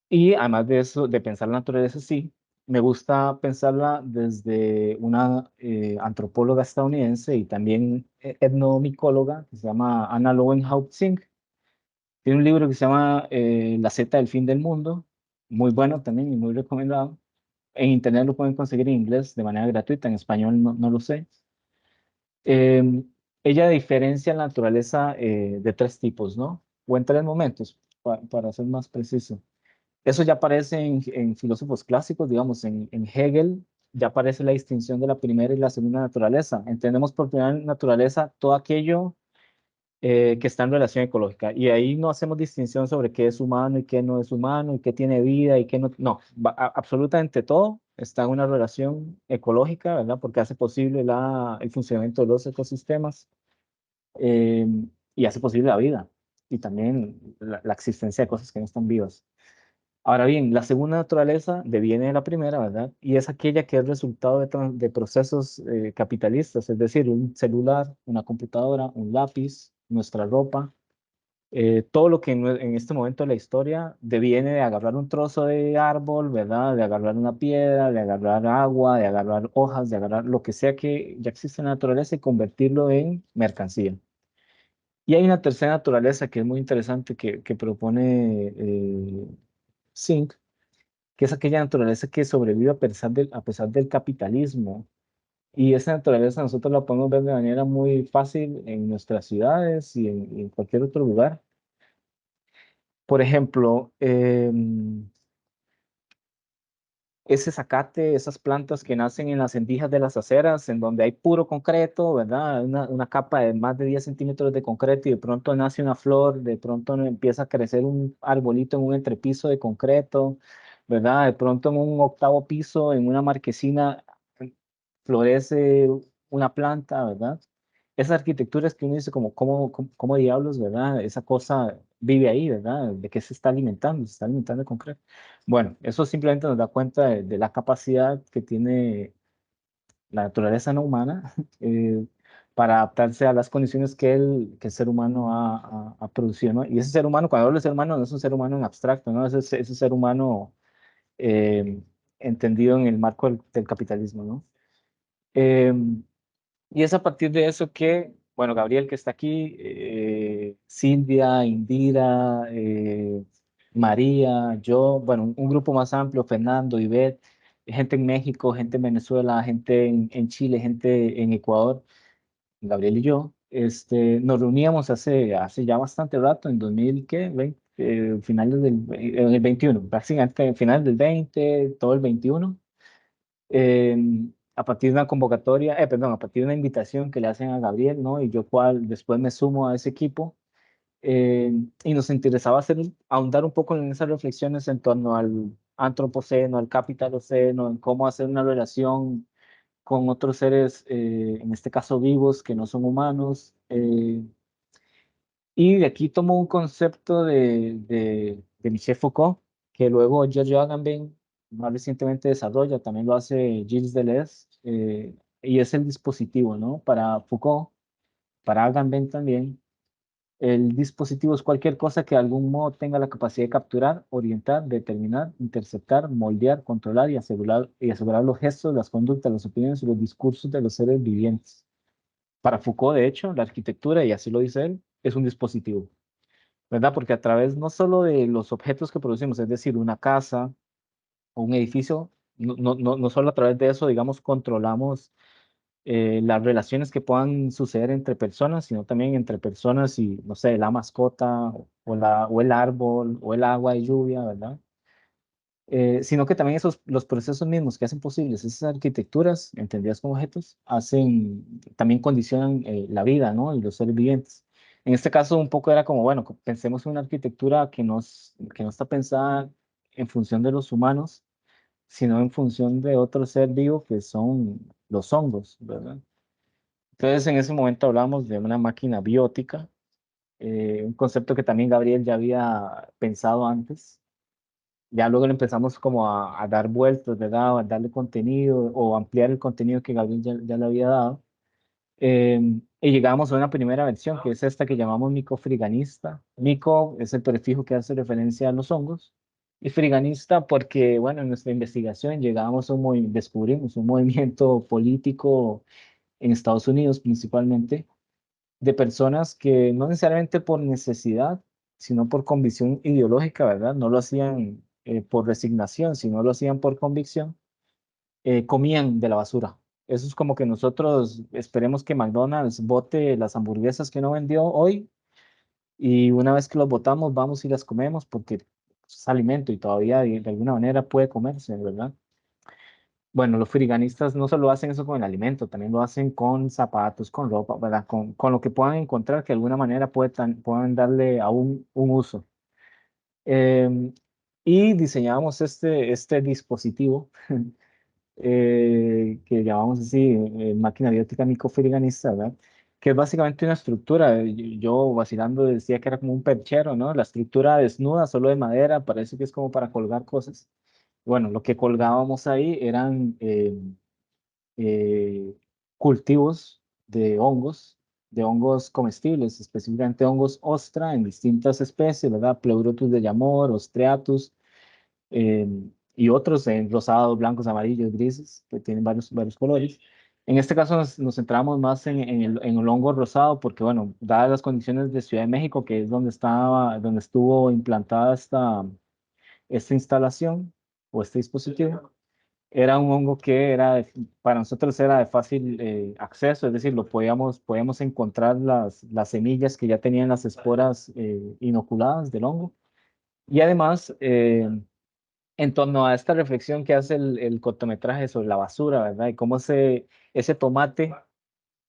Y además de eso, de pensar la naturaleza, sí, me gusta pensarla desde una antropóloga estadounidense y también etnomicóloga que se llama Anna Lowenhaupt-Zink. Tiene un libro que se llama La Zeta del Fin del Mundo, muy bueno también y muy recomendado. En internet lo pueden conseguir en inglés de manera gratuita, en español no lo sé. Ella diferencia la naturaleza de tres tipos, ¿no? O en tres momentos, para ser más preciso. Eso ya aparece en filósofos clásicos, digamos, en Hegel ya aparece la distinción de la primera y la segunda naturaleza. Entendemos por primera naturaleza todo aquello que está en relación ecológica. Y ahí no hacemos distinción sobre qué es humano y qué no es humano, y qué tiene vida y qué no. No, absolutamente todo está en una relación ecológica, ¿verdad? Porque hace posible el funcionamiento de los ecosistemas eh, y hace posible la vida y también la existencia de cosas que no están vivas. Ahora bien, la segunda naturaleza deviene de la primera, ¿verdad? Y es aquella que es resultado de procesos capitalistas, es decir, un celular, una computadora, un lápiz, nuestra ropa, todo lo que en este momento de la historia deviene de agarrar un trozo de árbol, ¿verdad? De agarrar una piedra, de agarrar agua, de agarrar hojas, de agarrar lo que sea que ya existe en la naturaleza y convertirlo en mercancía. Y hay una tercera naturaleza que es muy interesante que propone Singh, que es aquella naturaleza que sobrevive a pesar del capitalismo. Y esa naturaleza nosotros la podemos ver de manera muy fácil en nuestras ciudades y en cualquier otro lugar. Por ejemplo, ese zacate, esas plantas que nacen en las endijas de las aceras, en donde hay puro concreto, ¿verdad? Una capa de más de 10 centímetros de concreto y de pronto nace una flor, de pronto empieza a crecer un arbolito en un entrepiso de concreto, ¿verdad? De pronto en un octavo piso, en una marquesina, florece una planta, ¿verdad? Esas arquitecturas que uno dice como, ¿cómo diablos, ¿verdad? Esa cosa vive ahí, ¿verdad? ¿De qué se está alimentando? Se está alimentando de concreto. Bueno, eso simplemente nos da cuenta de la capacidad que tiene la naturaleza no humana para adaptarse a las condiciones que el ser humano ha producido, ¿no? Y ese ser humano, cuando hablo de ser humano, no es un ser humano en abstracto, ¿no? Ese ser humano eh, entendido en el marco del capitalismo, ¿no? Em, y es a partir de eso que, bueno, Gabriel que está aquí, Silvia, Indira, María, yo, bueno, un grupo más amplio, Fernando, Ivette, gente en México, gente en Venezuela, gente en Chile, gente en Ecuador, Gabriel y yo, nos reuníamos hace ya bastante rato, en 2000, ¿qué? Finales en el 21, prácticamente final del 20, todo el 21 eh, a partir de una convocatoria, perdón, a partir de una invitación que le hacen a Gabriel, ¿no? Y yo cual después me sumo a ese equipo. Y nos interesaba ahondar un poco en esas reflexiones en torno al antropoceno, al capitaloceno, en cómo hacer una relación con otros seres, en este caso vivos, que no son humanos. Y de aquí tomo un concepto de Michel Foucault, que luego Giorgio Agamben más recientemente desarrolla, también lo hace Gilles Deleuze, y es el dispositivo, ¿no? Para Foucault, para Agamben también, el dispositivo es cualquier cosa que de algún modo tenga la capacidad de capturar, orientar, determinar, interceptar, moldear, controlar y asegurar los gestos, las conductas, las opiniones y los discursos de los seres vivientes. Para Foucault, de hecho, la arquitectura, y así lo dice él, es un dispositivo. ¿Verdad? Porque a través no solo de los objetos que producimos, es decir, una casa o un edificio, no solo a través de eso, digamos, controlamos las relaciones que puedan suceder entre personas, sino también entre personas y, no sé, la mascota o el árbol o el agua de lluvia, ¿verdad? Sino que también los procesos mismos que hacen posibles esas arquitecturas, entendidas como objetos, también condicionan la vida, ¿no? Y los seres vivientes. En este caso, un poco era como, bueno, pensemos en una arquitectura que no está pensada en función de los humanos, sino en función de otro ser vivo que son los hongos, ¿verdad? Entonces, en ese momento hablamos de una máquina biótica, un concepto que también Gabriel ya había pensado antes. Ya luego le empezamos como a dar vueltas, ¿verdad? A darle contenido o ampliar el contenido que Gabriel ya le había dado. Y llegamos a una primera versión, que es esta que llamamos micofriganista. Mico es el prefijo que hace referencia a los hongos. Y friganista porque, bueno, en nuestra investigación descubrimos un movimiento político en Estados Unidos principalmente, de personas que no necesariamente por necesidad, sino por convicción ideológica, ¿verdad? No lo hacían por resignación, sino lo hacían por convicción, comían de la basura. Eso es como que nosotros esperemos que McDonald's bote las hamburguesas que no vendió hoy y una vez que los botamos vamos y las comemos porque es alimento y todavía de alguna manera puede comerse, ¿verdad? Bueno, los friganistas no solo hacen eso con el alimento, también lo hacen con zapatos, con ropa, ¿verdad? Con lo que puedan encontrar que de alguna manera puedan darle a un uso. Em, y diseñamos este dispositivo que llamamos así, máquina biótica micofriganista, ¿verdad? Que es básicamente una estructura. Yo vacilando decía que era como un perchero, ¿no? La estructura desnuda, solo de madera, parece que es como para colgar cosas. Bueno, lo que colgábamos ahí eran eh, cultivos de hongos comestibles, específicamente hongos ostra en distintas especies, ¿verdad? Pleurotus de Yamor, Ostreatus, eh, y otros en rosados, blancos, amarillos, grises, que tienen varios colores. En este caso nos centramos más en el hongo rosado porque, bueno, dadas las condiciones de Ciudad de México, que es donde estuvo implantada esta instalación o este dispositivo, era un hongo que para nosotros era de fácil acceso, es decir, podíamos encontrar las semillas que ya tenían las esporas inoculadas del hongo. Y además, en torno a esta reflexión que hace el cortometraje sobre la basura, ¿verdad? Y cómo ese tomate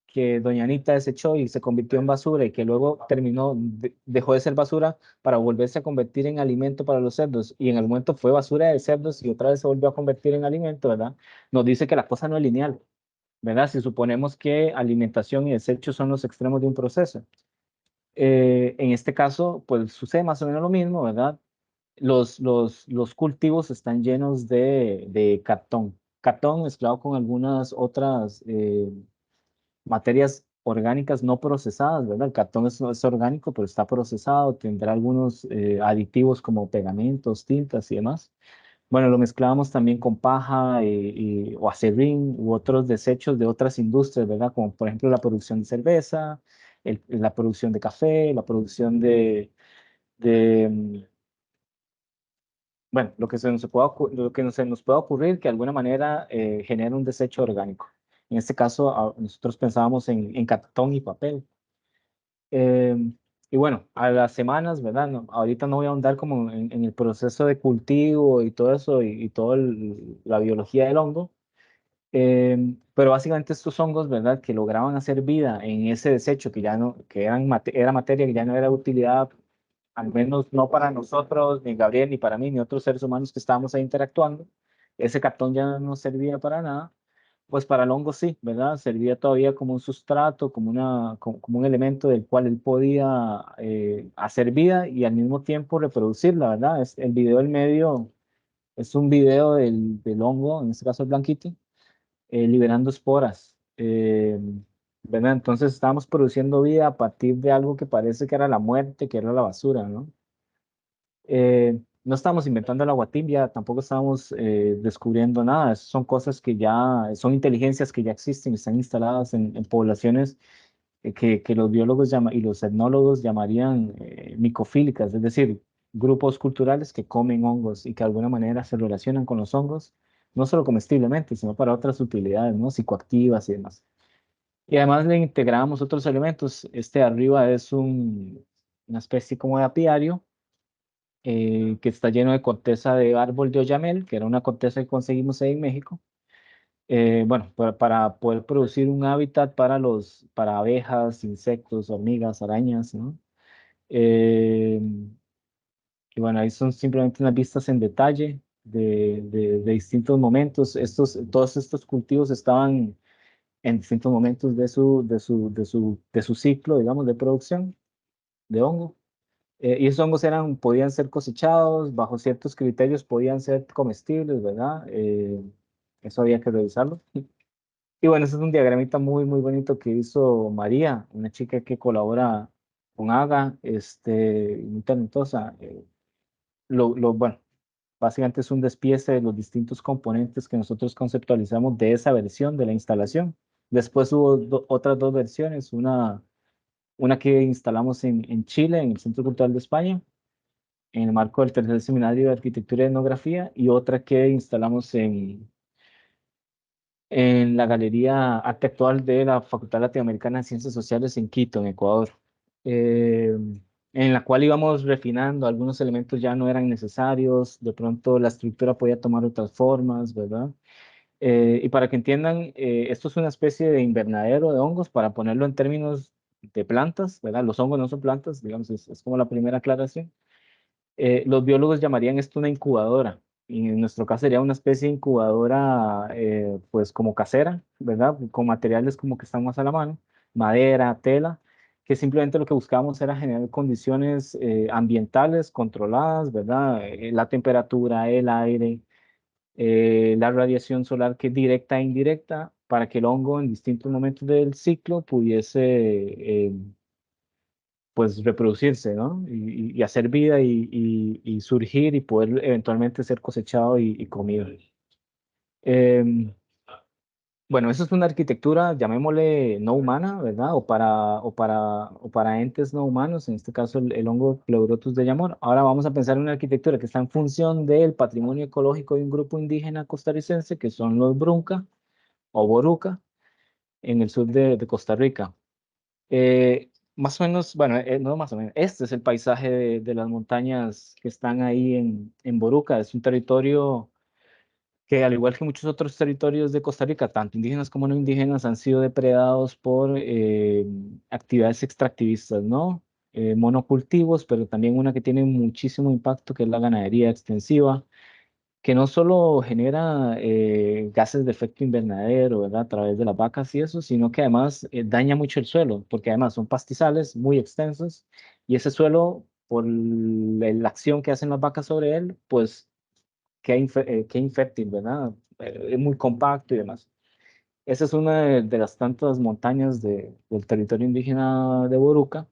que doña Anita desechó y se convirtió en basura y que luego dejó de ser basura para volverse a convertir en alimento para los cerdos y en el momento fue basura de cerdos y otra vez se volvió a convertir en alimento, ¿verdad? Nos dice que la cosa no es lineal, ¿verdad? Si suponemos que alimentación y desecho son los extremos de un proceso. En este caso, pues sucede más o menos lo mismo, ¿verdad? Los cultivos están llenos de cartón. Cartón mezclado con algunas otras materias orgánicas no procesadas, ¿verdad? El cartón es orgánico, pero está procesado, tendrá algunos aditivos como pegamentos, tintas y demás. Bueno, lo mezclábamos también con paja o acerrín u otros desechos de otras industrias, ¿verdad? Como por ejemplo la producción de cerveza, la producción de café, la producción de bueno, lo que se nos pueda ocurrir que de alguna manera genera un desecho orgánico. En este caso, nosotros pensábamos en cartón y papel. Eh, y bueno, a las semanas, ¿verdad? Ahorita no voy a ahondar como en el proceso de cultivo y todo eso y toda la biología del hongo, pero básicamente estos hongos, ¿verdad? Que lograban hacer vida en ese desecho que ya no, que era materia que ya no era de utilidad, al menos no para nosotros, ni Gabriel, ni para mí, ni otros seres humanos que estábamos ahí interactuando. Ese cartón ya no servía para nada. Pues para el hongo sí, ¿verdad? Servía todavía como un sustrato, como un elemento del cual él podía hacer vida y al mismo tiempo reproducirla, ¿verdad? El video del medio es un video del hongo, en este caso el blanquito, liberando esporas. ¿Verdad? Entonces estábamos produciendo vida a partir de algo que parece que era la muerte, que era la basura, ¿no? No estamos inventando el agua tibia, tampoco estamos descubriendo nada. Son cosas que ya, son inteligencias que ya existen, están instaladas en poblaciones que los biólogos y los etnólogos llamarían micofílicas, es decir, grupos culturales que comen hongos y que de alguna manera se relacionan con los hongos, no solo comestiblemente, sino para otras utilidades, ¿no? Psicoactivas y demás. Y además le integramos otros elementos. Este de arriba es una especie como de apiario que está lleno de corteza de árbol de oyamel, que era una corteza que conseguimos ahí en México. Bueno, para poder producir un hábitat para abejas, insectos, hormigas, arañas, ¿no? Eh, y bueno, ahí son simplemente unas vistas en detalle de distintos momentos. Todos estos cultivos estaban en distintos momentos de su ciclo, digamos, de producción de hongo. Y esos hongos podían ser cosechados, bajo ciertos criterios podían ser comestibles, ¿verdad? Eso había que revisarlo. Y bueno, ese es un diagramita muy, muy bonito que hizo María, una chica que colabora con AGA, muy talentosa. Bueno, básicamente es un despiece de los distintos componentes que nosotros conceptualizamos de esa versión de la instalación. Después hubo otras dos versiones, una que instalamos en Chile, en el Centro Cultural de España, en el marco del tercer seminario de arquitectura y etnografía, y otra que instalamos en la Galería Arte Actual de la Facultad Latinoamericana de Ciencias Sociales en Quito, en Ecuador, eh, en la cual íbamos refinando, algunos elementos ya no eran necesarios, de pronto la estructura podía tomar otras formas, ¿verdad? Y para que entiendan, esto es una especie de invernadero de hongos, para ponerlo en términos de plantas, ¿verdad? Los hongos no son plantas, digamos, es como la primera aclaración. Los biólogos llamarían esto una incubadora, y en nuestro caso sería una especie de incubadora, pues como casera, ¿verdad? Con materiales como que están más a la mano, madera, tela, que simplemente lo que buscábamos era generar condiciones ambientales controladas, ¿verdad? La temperatura, el aire, la radiación solar que es directa e indirecta, para que el hongo en distintos momentos del ciclo pudiese pues reproducirse, ¿no? Y hacer vida y surgir y poder eventualmente ser cosechado y comido. Em, bueno, eso es una arquitectura, llamémosle no humana, ¿verdad? O para entes no humanos, en este caso el hongo Pleurotus de Yamor. Ahora vamos a pensar en una arquitectura que está en función del patrimonio ecológico de un grupo indígena costarricense, que son los Brunca o Boruca, en el sur de Costa Rica. Eh, más o menos, bueno, no más o menos, este es el paisaje de las montañas que están ahí en Boruca. Es un territorio que, al igual que muchos otros territorios de Costa Rica, tanto indígenas como no indígenas, han sido depredados por actividades extractivistas, ¿no? Monocultivos, pero también una que tiene muchísimo impacto, que es la ganadería extensiva, que no solo genera gases de efecto invernadero, ¿verdad? A través de las vacas y eso, sino que además daña mucho el suelo, porque además son pastizales muy extensos y ese suelo, por la acción que hacen las vacas sobre él, pues qué infértil, ¿verdad? Es muy compacto y demás. Esa es una de las tantas montañas del territorio indígena de Boruca,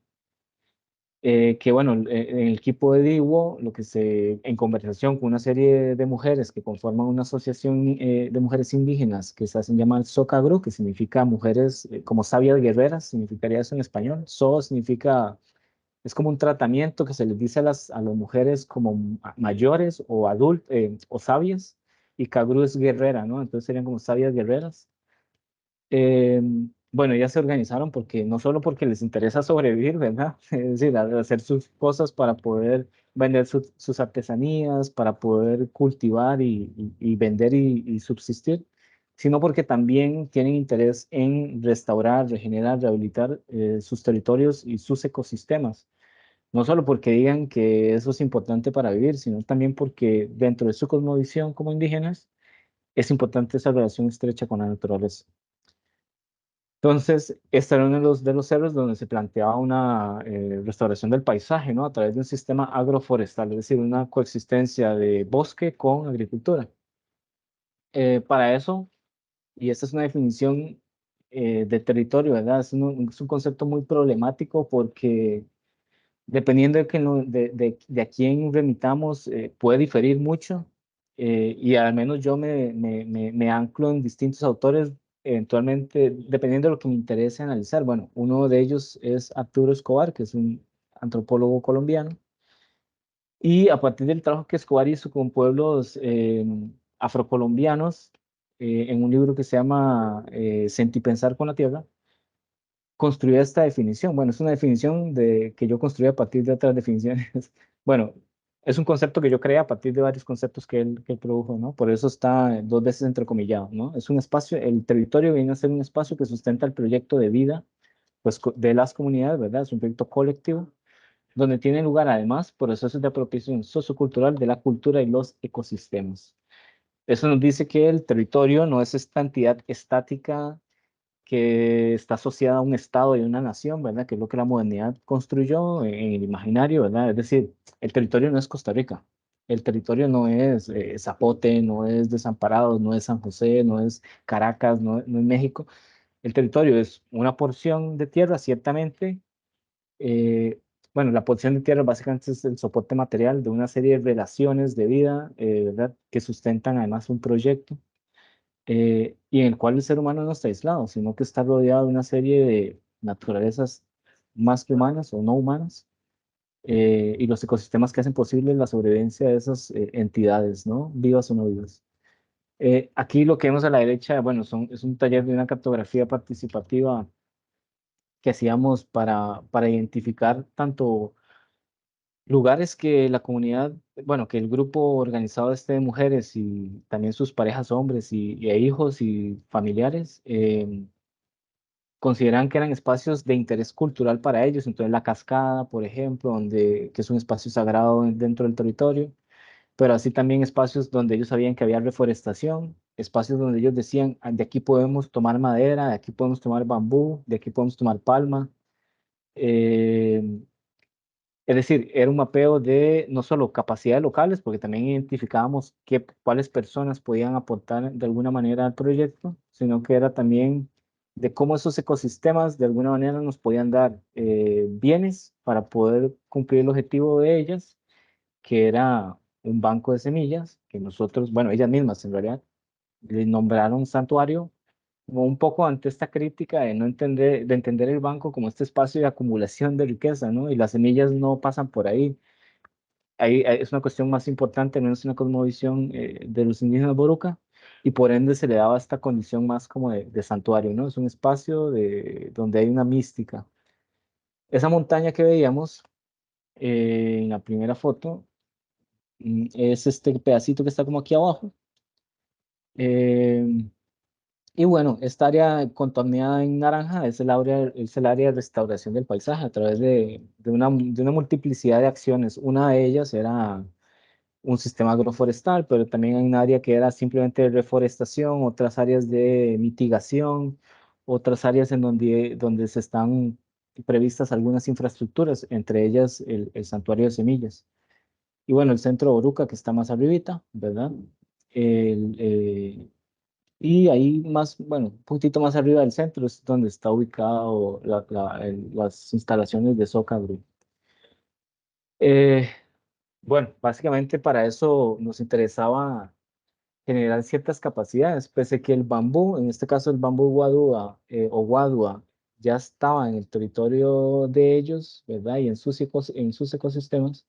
que bueno, en el equipo de Divo, en conversación con una serie de mujeres que conforman una asociación de mujeres indígenas que se hacen llamar Socagro, que significa mujeres como sabias guerreras, significaría eso en español. So significa, es como un tratamiento que se les dice a las mujeres como mayores o adultas o sabias, y Kagru es guerrera, ¿no? Entonces serían como sabias guerreras. Eh, bueno, ya se organizaron porque no solo porque les interesa sobrevivir, ¿verdad? Es decir, hacer sus cosas para poder vender sus artesanías, para poder cultivar y vender y subsistir, sino porque también tienen interés en restaurar, regenerar, rehabilitar sus territorios y sus ecosistemas. No solo porque digan que eso es importante para vivir, sino también porque dentro de su cosmovisión como indígenas es importante esa relación estrecha con la naturaleza. Entonces, este era uno de los cerros donde se planteaba una restauración del paisaje, ¿no? A través de un sistema agroforestal, es decir, una coexistencia de bosque con agricultura. Para eso, y esta es una definición de territorio, ¿verdad? Es un concepto muy problemático porque dependiendo de a quién remitamos, puede diferir mucho. Y al menos yo me anclo en distintos autores, eventualmente, dependiendo de lo que me interese analizar. Bueno, uno de ellos es Arturo Escobar, que es un antropólogo colombiano. Y a partir del trabajo que Escobar hizo con pueblos afrocolombianos, en un libro que se llama Sentipensar con la Tierra, construir esta definición. Bueno, es una definición que yo construí a partir de otras definiciones. Bueno, es un concepto que yo creé a partir de varios conceptos que él produjo, ¿no? Por eso está dos veces entrecomillado, ¿no? Es un espacio, el territorio viene a ser un espacio que sustenta el proyecto de vida, pues, de las comunidades, ¿verdad? Es un proyecto colectivo, donde tiene lugar además procesos de apropiación sociocultural de la cultura y los ecosistemas. Eso nos dice que el territorio no es esta entidad estática que está asociada a un estado y una nación, ¿verdad? Que es lo que la modernidad construyó en el imaginario, ¿verdad? Es decir, el territorio no es Costa Rica, el territorio no es Zapote, no es Desamparados, no es San José, no es Caracas, no es México. El territorio es una porción de tierra, ciertamente. eh, bueno, la porción de tierra básicamente es el soporte material de una serie de relaciones de vida, ¿verdad? Que sustentan además un proyecto y en el cual el ser humano no está aislado, sino que está rodeado de una serie de naturalezas más que humanas o no humanas, y los ecosistemas que hacen posible la sobrevivencia de esas entidades, ¿no? Vivas o no vivas. Aquí lo que vemos a la derecha, bueno, es un taller de una cartografía participativa que hacíamos para identificar tanto lugares que la comunidad, bueno, que el grupo organizado de mujeres y también sus parejas hombres e hijos y familiares consideran que eran espacios de interés cultural para ellos. Entonces la cascada, por ejemplo, que es un espacio sagrado dentro del territorio, pero así también espacios donde ellos sabían que había reforestación, espacios donde ellos decían: "Ah, de aquí podemos tomar madera, de aquí podemos tomar bambú, de aquí podemos tomar palma". Eh, es decir, era un mapeo de no solo capacidades locales, porque también identificábamos cuáles personas podían aportar de alguna manera al proyecto, sino que era también de cómo esos ecosistemas de alguna manera nos podían dar bienes para poder cumplir el objetivo de ellas, que era un banco de semillas, que nosotros, bueno, ellas mismas en realidad, le nombraron santuario, como un poco ante esta crítica de entender el banco como este espacio de acumulación de riqueza, ¿no? Y las semillas no pasan por ahí. Ahí es una cuestión más importante, no es una cosmovisión de los indígenas Boruca, y por ende se le daba esta condición más como de santuario, ¿no? Es un espacio donde hay una mística. Esa montaña que veíamos en la primera foto es este pedacito que está como aquí abajo. Eh, y bueno, esta área contorneada en naranja es el área de restauración del paisaje a través de una multiplicidad de acciones. Una de ellas era un sistema agroforestal, pero también hay un área que era simplemente de reforestación, otras áreas de mitigación, otras áreas en donde se están previstas algunas infraestructuras, entre ellas el santuario de semillas. Y bueno, el centro de Oruca, que está más arribita, ¿verdad? El, eh, y ahí más, bueno, un poquitito más arriba del centro es donde está ubicado las instalaciones de Socagro. Eh, bueno, básicamente para eso nos interesaba generar ciertas capacidades, pese que el bambú, en este caso el bambú guadua o guadua, ya estaba en el territorio de ellos, ¿verdad? Y en sus ecosistemas.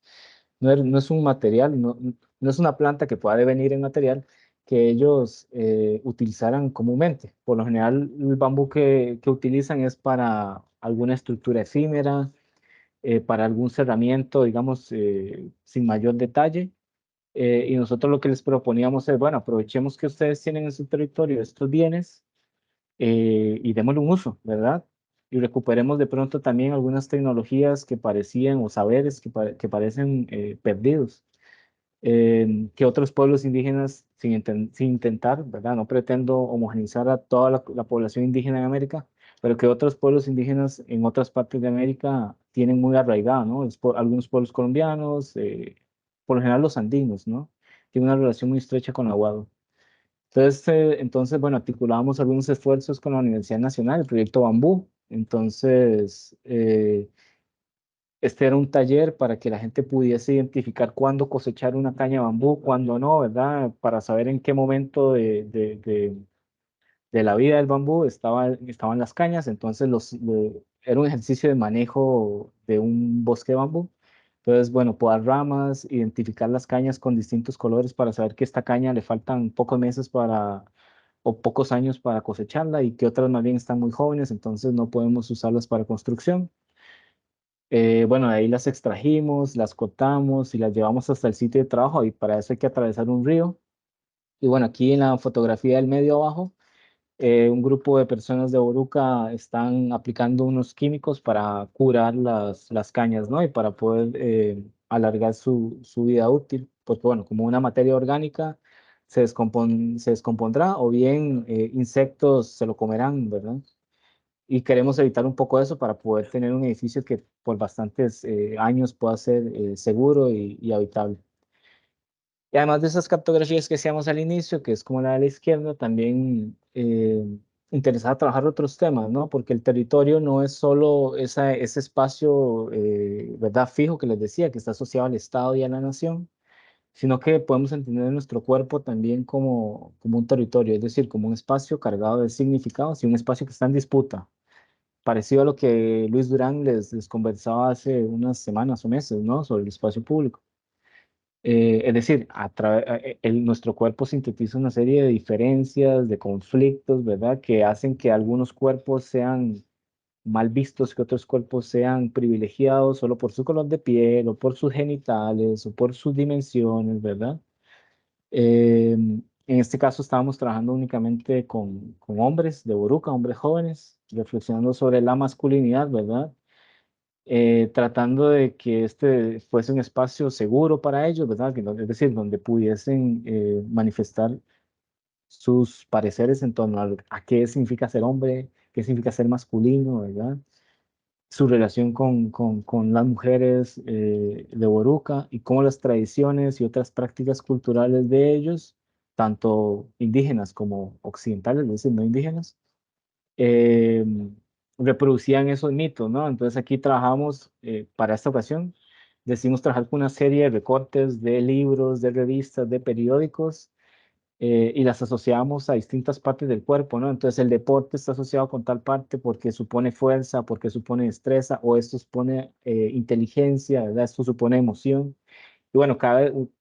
No es un material, no es una planta que pueda devenir en material que ellos utilizaran comúnmente. Por lo general, el bambú que utilizan es para alguna estructura efímera, para algún cerramiento, digamos, sin mayor detalle. Y nosotros lo que les proponíamos es, bueno, aprovechemos que ustedes tienen en su territorio estos bienes y démosle un uso, ¿verdad? Y recuperemos de pronto también algunas tecnologías que parecían o saberes que parecen perdidos, que otros pueblos indígenas, sin intentar, ¿verdad? No pretendo homogeneizar a toda la población indígena en América, pero que otros pueblos indígenas en otras partes de América tienen muy arraigado, ¿no? Algunos pueblos colombianos, por lo general los andinos, ¿no? Tienen una relación muy estrecha con la Guado. Entonces, bueno, articulábamos algunos esfuerzos con la Universidad Nacional, el proyecto Bambú. Entonces, este era un taller para que la gente pudiese identificar cuándo cosechar una caña de bambú, cuándo no, ¿verdad? Para saber en qué momento de la vida del bambú estaban las cañas. Entonces, era un ejercicio de manejo de un bosque de bambú. Entonces, bueno, podar ramas, identificar las cañas con distintos colores para saber que esta caña le faltan pocos meses o pocos años para cosecharla y que otras más bien están muy jóvenes, entonces no podemos usarlas para construcción. Bueno, de ahí las extrajimos, las cortamos y las llevamos hasta el sitio de trabajo y para eso hay que atravesar un río. Y bueno, aquí en la fotografía del medio abajo, un grupo de personas de Boruca están aplicando unos químicos para curar las cañas, ¿no? Y para poder alargar su vida útil, porque bueno, como una materia orgánica se descompondrá o bien insectos se lo comerán, ¿verdad? Y queremos evitar un poco eso para poder tener un edificio que por bastantes años pueda ser seguro y habitable. Y además de esas cartografías que hacíamos al inicio, que es como la de la izquierda, también interesaba trabajar otros temas, ¿no? Porque el territorio no es solo ese espacio, ¿verdad? Fijo que les decía, que está asociado al Estado y a la nación, sino que podemos entender nuestro cuerpo también como un territorio, es decir, como un espacio cargado de significados y un espacio que está en disputa, parecido a lo que Luis Durán les conversaba hace unas semanas o meses, ¿no? Sobre el espacio público. Es decir, nuestro cuerpo sintetiza una serie de diferencias, de conflictos, ¿verdad? Que hacen que algunos cuerpos sean mal vistos, que otros cuerpos sean privilegiados solo por su color de piel, o por sus genitales, o por sus dimensiones, ¿verdad? En este caso estábamos trabajando únicamente con hombres de Boruca, hombres jóvenes, reflexionando sobre la masculinidad, ¿verdad? Tratando de que este fuese un espacio seguro para ellos, ¿verdad? Es decir, donde pudiesen manifestar sus pareceres en torno a qué significa ser hombre, qué significa ser masculino, ¿verdad? Su relación con las mujeres de Boruca y cómo las tradiciones y otras prácticas culturales de ellos, tanto indígenas como occidentales, es decir, no indígenas, eh, reproducían esos mitos, ¿no? Entonces aquí trabajamos para esta ocasión, decidimos trabajar con una serie de recortes de libros, de revistas, de periódicos y las asociamos a distintas partes del cuerpo, ¿no? Entonces el deporte está asociado con tal parte porque supone fuerza, porque supone destreza o esto supone inteligencia, ¿verdad? Esto supone emoción. Y bueno,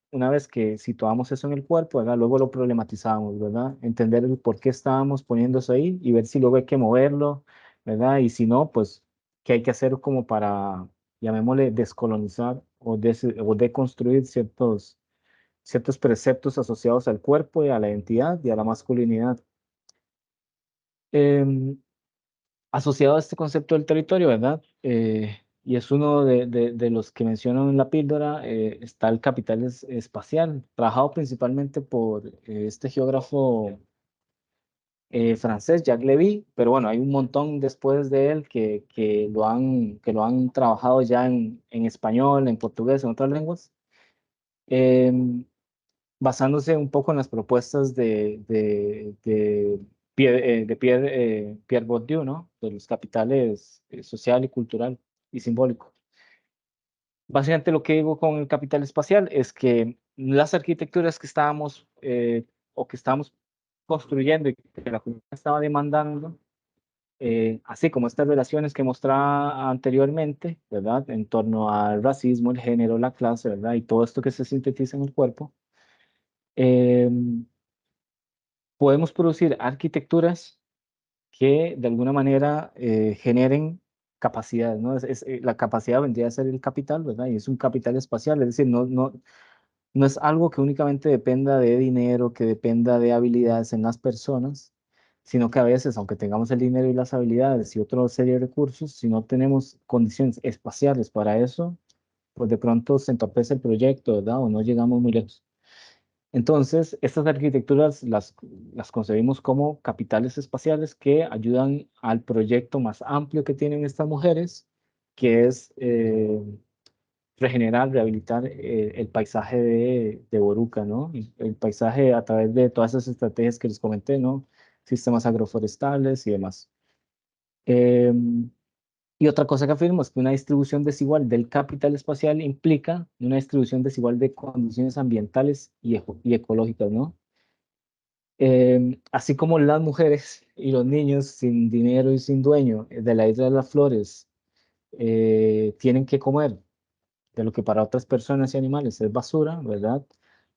una vez que situamos eso en el cuerpo, ¿verdad? Luego lo problematizamos, ¿verdad? Entender el por qué estábamos poniendo eso ahí y ver si luego hay que moverlo, ¿verdad? Y si no, pues que hay que hacer como para, llamémosle, descolonizar o deconstruir ciertos preceptos asociados al cuerpo y a la identidad y a la masculinidad. Em, Asociado a este concepto del territorio, ¿verdad? Y es uno de los que menciono en la píldora, está el capital espacial, trabajado principalmente por este geógrafo francés, Jacques Lévy, pero bueno, hay un montón después de él que lo han trabajado ya en español, en portugués, en otras lenguas, em, basándose un poco en las propuestas de Pierre Bourdieu, ¿no? De los capitales social y cultural y simbólico. Básicamente lo que digo con el capital espacial es que las arquitecturas que estábamos o que estábamos construyendo y que la comunidad estaba demandando, así como estas relaciones que mostraba anteriormente, ¿verdad? En torno al racismo, el género, la clase, ¿verdad? Y todo esto que se sintetiza en el cuerpo, eh, podemos producir arquitecturas que de alguna manera generen capacidades, ¿no? La capacidad vendría a ser el capital, ¿verdad? Y es un capital espacial, es decir, no es algo que únicamente dependa de dinero, que dependa de habilidades en las personas, sino que a veces, aunque tengamos el dinero y las habilidades y otra serie de recursos, si no tenemos condiciones espaciales para eso, pues de pronto se entorpece el proyecto, ¿verdad? O no llegamos muy lejos. Entonces, estas arquitecturas las concebimos como capitales espaciales que ayudan al proyecto más amplio que tienen estas mujeres, que es regenerar, rehabilitar el paisaje de Boruca, ¿no? El paisaje a través de todas esas estrategias que les comenté, ¿no? Sistemas agroforestales y demás. Em, y otra cosa que afirmo es que una distribución desigual del capital espacial implica una distribución desigual de condiciones ambientales y ecológicas, ¿no? Así como las mujeres y los niños sin dinero y sin dueño de la Isla de las Flores tienen que comer de lo que para otras personas y animales es basura, ¿verdad?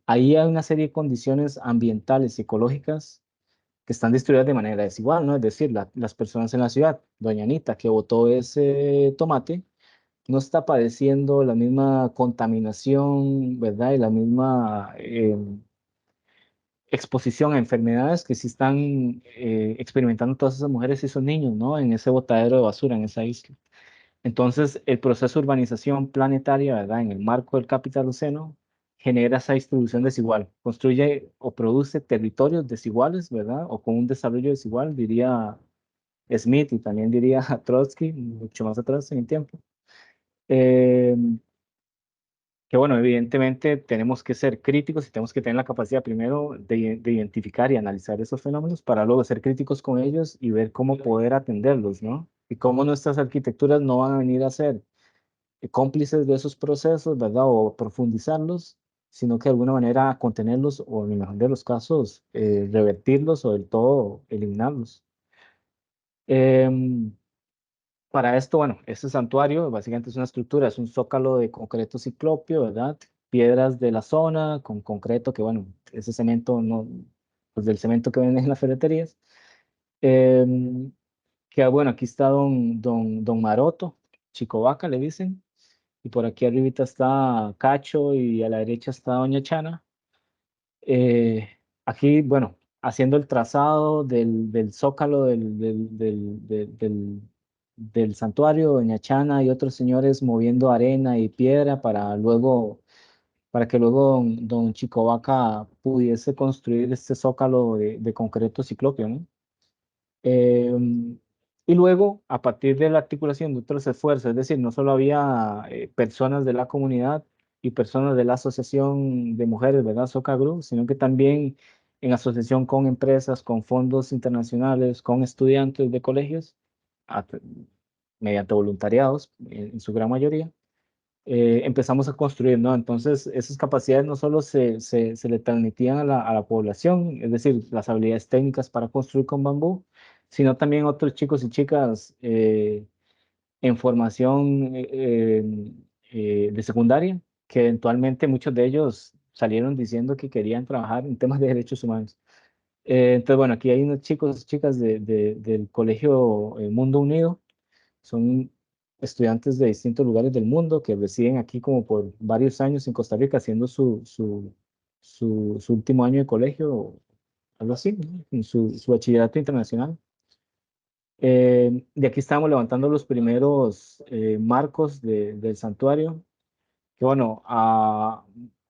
Ahí hay una serie de condiciones ambientales y ecológicas que están distribuidas de manera desigual, ¿no? Es decir, las personas en la ciudad, doña Anita, que botó ese tomate, no está padeciendo la misma contaminación, ¿verdad? Y la misma exposición a enfermedades que sí están experimentando todas esas mujeres y esos niños, ¿no? En ese botadero de basura, en esa isla. Entonces, el proceso de urbanización planetaria, ¿verdad? En el marco del Capitaloceno, genera esa distribución desigual, construye o produce territorios desiguales, ¿verdad? O con un desarrollo desigual, diría Smith y también diría Trotsky, mucho más atrás en el tiempo. Eh, que bueno, evidentemente tenemos que ser críticos y tenemos que tener la capacidad primero de identificar y analizar esos fenómenos para luego ser críticos con ellos y ver cómo poder atenderlos, ¿no? Y cómo nuestras arquitecturas no van a venir a ser cómplices de esos procesos, ¿verdad? O profundizarlos, sino que de alguna manera contenerlos o en el mejor de los casos revertirlos o del todo eliminarlos. Em, para esto, bueno, este santuario básicamente es una estructura, es un zócalo de concreto ciclopio, ¿verdad? Piedras de la zona con concreto, que bueno, ese cemento no, pues del cemento que venden en las ferreterías. Em, que bueno, aquí está don Maroto, Chico Vaca le dicen, y por aquí arribita está Cacho y a la derecha está Doña Chana. Aquí, bueno, haciendo el trazado del zócalo del santuario, Doña Chana y otros señores moviendo arena y piedra para que luego don Chico Vaca pudiese construir este zócalo de concreto ciclopio, ¿no? Y luego, a partir de la articulación de otros esfuerzos, es decir, no solo había personas de la comunidad y personas de la asociación de mujeres, ¿verdad? Socagru, sino que también en asociación con empresas, con fondos internacionales, con estudiantes de colegios, a- mediante voluntariados, en su gran mayoría, empezamos a construir, ¿no? Entonces, esas capacidades no solo se le transmitían a la población, es decir, las habilidades técnicas para construir con bambú, sino también otros chicos y chicas en formación de secundaria, que eventualmente muchos de ellos salieron diciendo que querían trabajar en temas de derechos humanos. Entonces, bueno, aquí hay unos chicos y chicas del Colegio Mundo Unido, son estudiantes de distintos lugares del mundo que residen aquí como por varios años en Costa Rica haciendo su último año de colegio, algo así, ¿no? En su bachillerato internacional. De aquí estábamos levantando los primeros marcos del santuario, que bueno,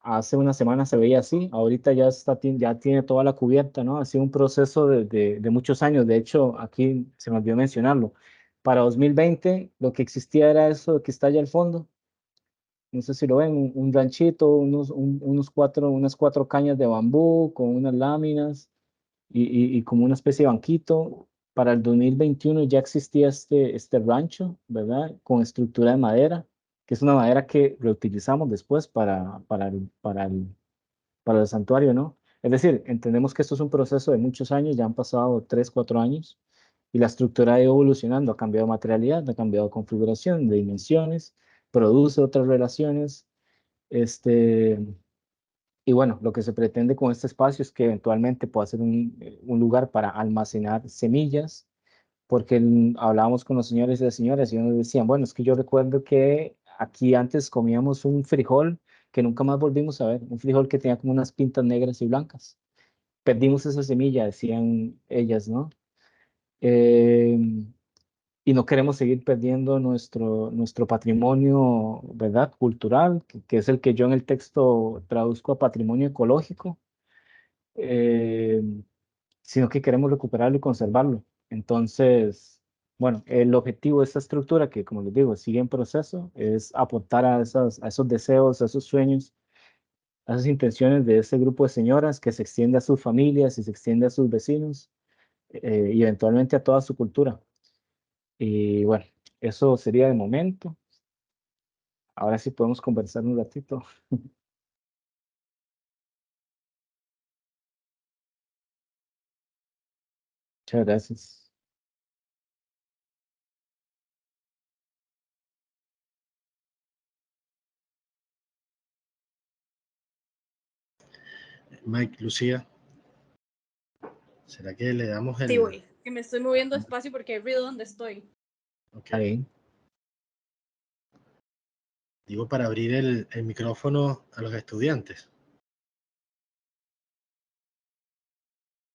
hace una semana se veía así, ahorita ya tiene toda la cubierta, ¿no? Ha sido un proceso de muchos años. De hecho, aquí se me olvidó mencionarlo. Para 2020 lo que existía era eso que está allá al fondo. No sé si lo ven, un ranchito, unas cuatro cañas de bambú con unas láminas y como una especie de banquito. Para el 2021 ya existía este rancho, ¿verdad? Con estructura de madera, que es una madera que reutilizamos después para el santuario, ¿no? Es decir, entendemos que esto es un proceso de muchos años, ya han pasado 3, 4 años, y la estructura ha ido evolucionando, ha cambiado materialidad, ha cambiado configuración, de dimensiones, produce otras relaciones, este, y bueno, lo que se pretende con este espacio es que eventualmente pueda ser un lugar para almacenar semillas, porque hablábamos con los señores y las señoras y ellos nos decían, bueno, es que yo recuerdo que aquí antes comíamos un frijol que nunca más volvimos a ver, un frijol que tenía como unas pintas negras y blancas. Perdimos esa semilla, decían ellas, ¿no? Eh, y no queremos seguir perdiendo nuestro patrimonio, ¿verdad? Cultural, que es el que yo en el texto traduzco a patrimonio ecológico, eh, sino que queremos recuperarlo y conservarlo. Entonces, bueno, el objetivo de esta estructura, que como les digo, sigue en proceso, es aportar a esos deseos, a esos sueños, a esas intenciones de ese grupo de señoras que se extiende a sus familias y se extiende a sus vecinos y eventualmente a toda su cultura. Y bueno, eso sería de momento. Ahora sí podemos conversar un ratito. Muchas gracias. Mike, Lucía, ¿será que le damos Sí, el...? voy. Que me estoy moviendo despacio porque hay ruido donde estoy. Ok. Ahí. Digo, para abrir el micrófono a los estudiantes.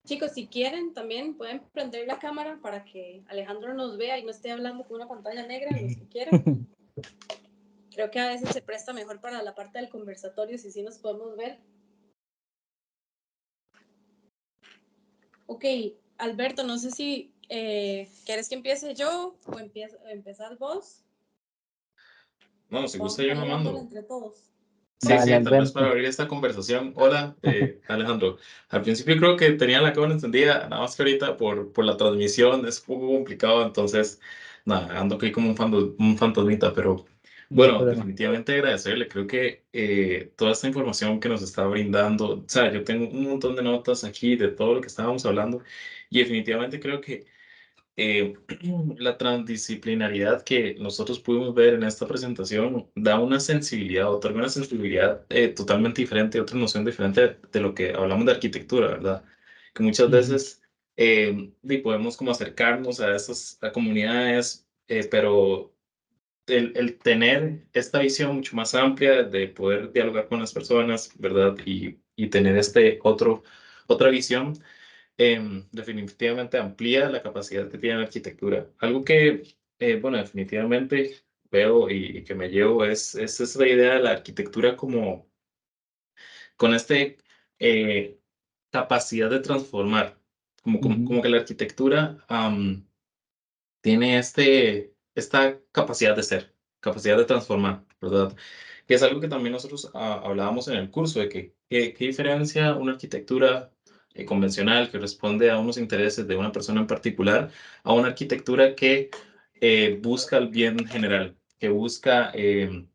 Chicos, si quieren, también pueden prender la cámara para que Alejandro nos vea y no esté hablando con una pantalla negra, los que quieran. Creo que a veces se presta mejor para la parte del conversatorio, si sí nos podemos ver. Ok, Alberto, no sé si quieres que empiece yo o empezar vos. No, si gusta Vamos yo ahí lo dándole mando. entre todos. Sí, Dale, sí, tal vez para Alberto. abrir esta conversación. Hola, Alejandro. Al principio creo que tenía la cámara encendida, nada más que ahorita por la transmisión es un poco complicado, entonces, nada, ando aquí como un fantasmita, pero No hay bueno, problema. definitivamente agradecerle. Creo que toda esta información que nos está brindando, o sea, yo tengo un montón de notas aquí de todo lo que estábamos hablando y definitivamente creo que eh, la transdisciplinaridad que nosotros pudimos ver en esta presentación da una sensibilidad, otorga una sensibilidad totalmente diferente, otra noción diferente de lo que hablamos de arquitectura, ¿verdad? Que muchas Ujú, veces podemos como acercarnos a esas a comunidades, pero el tener esta visión mucho más amplia de poder dialogar con las personas, ¿verdad? Y tener otra visión definitivamente amplía la capacidad que tiene la arquitectura. Algo que, bueno, definitivamente veo y que me llevo es esa idea de la arquitectura como con capacidad de transformar, ujú, como que la arquitectura tiene esta capacidad de ser, capacidad de transformar, ¿verdad? Que es algo que también nosotros hablábamos en el curso, de qué diferencia una arquitectura convencional que responde a unos intereses de una persona en particular a una arquitectura que busca el bien general, que busca el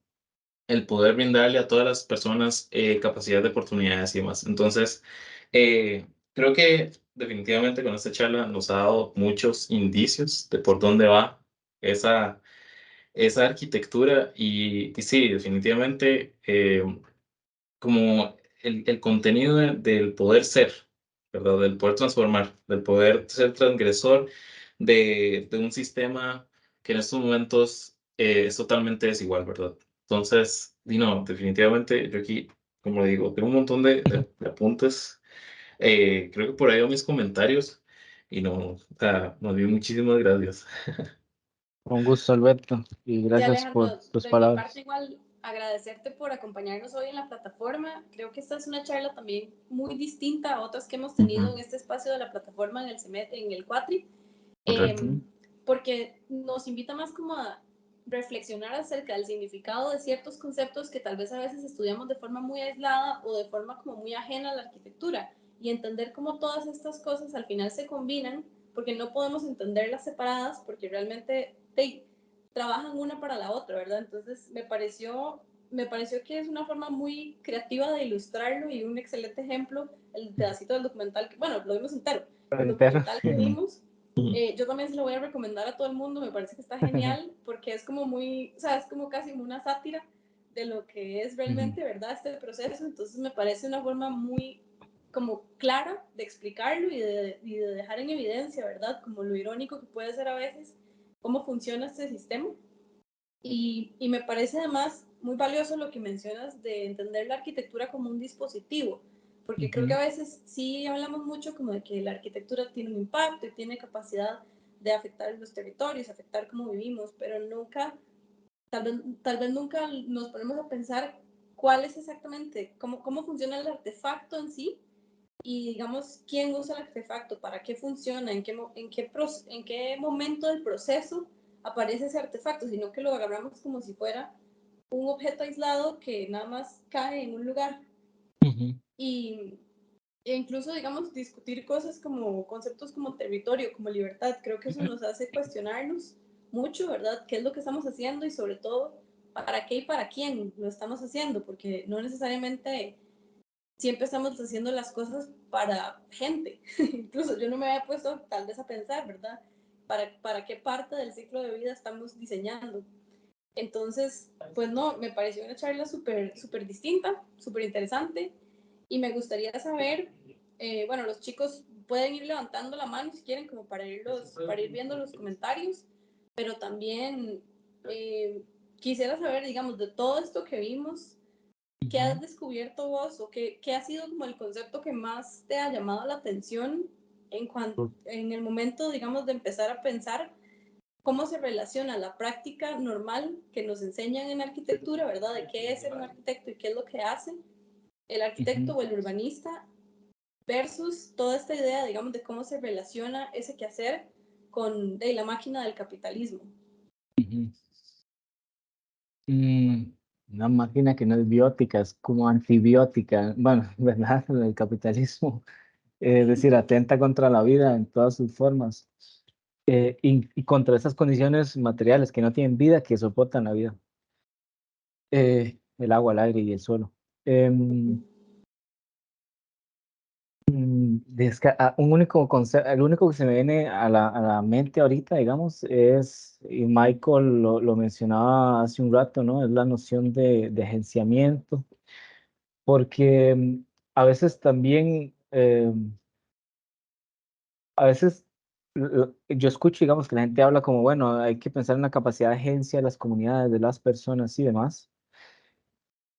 poder brindarle a todas las personas capacidad de oportunidades y demás. Entonces, creo que definitivamente con esta charla nos ha dado muchos indicios de por dónde va esa, esa arquitectura y sí, definitivamente como el contenido del poder ser, ¿verdad? Del poder transformar, del poder ser transgresor de un sistema que en estos momentos es totalmente desigual, ¿verdad? Entonces, no, definitivamente yo aquí, como digo, tengo un montón de apuntes. Creo que por ahí van mis comentarios y no, o sea, más bien muchísimas gracias. Un gusto, Alberto, y Sí, gracias por Alejandro, tus de mi parte palabras. igual agradecerte por acompañarnos hoy en la plataforma. Creo que esta es una charla también muy distinta a otras que hemos tenido en Ujú, este espacio de la plataforma en el en el Cuatri, correcto. Ujú. porque nos invita más como a reflexionar acerca del significado de ciertos conceptos que tal vez a veces estudiamos de forma muy aislada o de forma como muy ajena a la arquitectura y entender cómo todas estas cosas al final se combinan, porque no podemos entenderlas separadas porque realmente trabajan una para la otra, ¿verdad? Entonces me pareció que es una forma muy creativa de ilustrarlo y un excelente ejemplo el pedacito del documental, bueno, lo vimos entero, el Entero. documental que vimos. Ujú, Yo también se lo voy a recomendar a todo el mundo, me parece que está genial porque es como muy, o sea, es como casi una sátira de lo que es Ujú. realmente, ¿verdad? Este proceso, entonces me parece una forma muy como clara de explicarlo y de dejar en evidencia, ¿verdad? Como lo irónico que puede ser a veces cómo funciona este sistema. Y me parece además muy valioso lo que mencionas de entender la arquitectura como un dispositivo, porque creo que Ujú. a veces sí hablamos mucho como de que la arquitectura tiene un impacto y tiene capacidad de afectar los territorios, afectar cómo vivimos, pero nunca, tal vez nunca nos ponemos a pensar cuál es exactamente, cómo funciona el artefacto en sí y digamos quién usa el artefacto, para qué funciona, en qué momento del proceso aparece ese artefacto, sino que lo agarramos como si fuera un objeto aislado que nada más cae en un lugar. Ujú. Y, e incluso, digamos, discutir cosas como conceptos como territorio, como libertad, creo que eso nos hace cuestionarnos mucho, ¿verdad? ¿Qué es lo que estamos haciendo y sobre todo, para qué y para quién lo estamos haciendo? Porque no necesariamente siempre estamos haciendo las cosas para gente. Incluso yo no me había puesto tal vez a pensar, ¿verdad? Para qué parte del ciclo de vida estamos diseñando. Entonces, pues no, me pareció una charla súper distinta, súper interesante y me gustaría saber, bueno, los chicos pueden ir levantando la mano si quieren, como para ir viendo los comentarios, pero también quisiera saber, digamos, de todo esto que vimos, ¿qué has descubierto vos o qué ha sido como el concepto que más te ha llamado la atención en el momento, digamos, de empezar a pensar cómo se relaciona la práctica normal que nos enseñan en arquitectura, ¿verdad? De qué es ser un arquitecto y qué es lo que hace el arquitecto Ujú. o el urbanista versus toda esta idea, digamos, de cómo se relaciona ese quehacer con la máquina del capitalismo. Ujú. Mm, una máquina que no es biótica, es como antibiótica, bueno, ¿verdad? El capitalismo, es decir, atenta contra la vida en todas sus formas, y contra esas condiciones materiales que no tienen vida, que soportan la vida, el agua, el aire y el suelo. Em, un único concepto, el único que se me viene a la mente ahorita, digamos, es, y Michael lo mencionaba hace un rato, ¿no? Es la noción de agenciamiento, porque a veces también, a veces yo escucho, digamos, que la gente habla como, bueno, hay que pensar en la capacidad de agencia de las comunidades, de las personas y demás.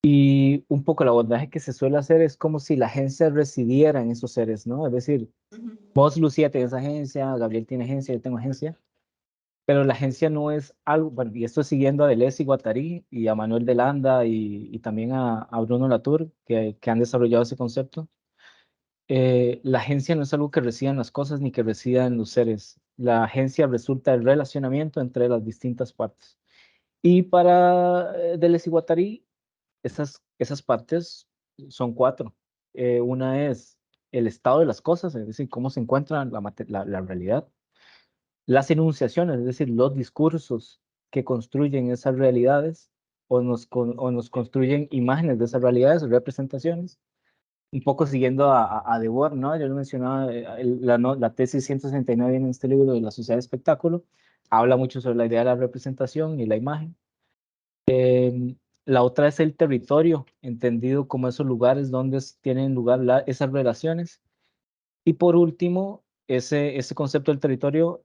Y un poco el abordaje que se suele hacer es como si la agencia residiera en esos seres, ¿no? Es decir, Ujú. vos, Lucía, tenés agencia, Gabriel tiene agencia, yo tengo agencia, pero la agencia no es algo, bueno, y esto siguiendo a Deleuze y Guattari y a Manuel de Landa y también a Bruno Latour, que han desarrollado ese concepto. La agencia no es algo que resida en las cosas ni que resida en los seres. La agencia resulta del relacionamiento entre las distintas partes. Y para Deleuze y Guattari, esas partes son cuatro. Una es el estado de las cosas, es decir, cómo se encuentra la realidad. Las enunciaciones, es decir, los discursos que construyen esas realidades o nos construyen imágenes de esas realidades o representaciones. Un poco siguiendo a Debord, ¿no? Yo le mencionaba la tesis 169 en este libro de la sociedad de espectáculo. Habla mucho sobre la idea de la representación y la imagen. La otra es el territorio, entendido como esos lugares donde tienen lugar esas relaciones. Y por último, ese concepto del territorio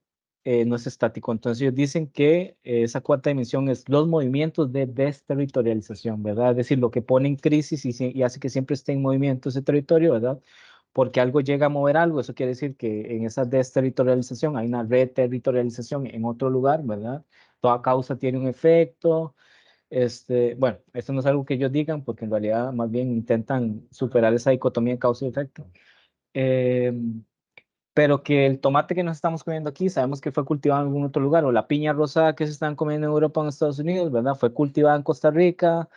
no es estático. Entonces ellos dicen que esa cuarta dimensión es los movimientos de desterritorialización, ¿verdad? Es decir, lo que pone en crisis y hace que siempre esté en movimiento ese territorio, ¿verdad? Porque algo llega a mover algo, eso quiere decir que en esa desterritorialización hay una reterritorialización en otro lugar, ¿verdad? Toda causa tiene un efecto. Bueno, esto no es algo que ellos digan, porque en realidad más bien intentan superar esa dicotomía de causa y efecto. Pero que el tomate que nos estamos comiendo aquí, sabemos que fue cultivado en algún otro lugar, o la piña rosada que se están comiendo en Europa o en Estados Unidos, ¿verdad? Fue cultivada en Costa Rica,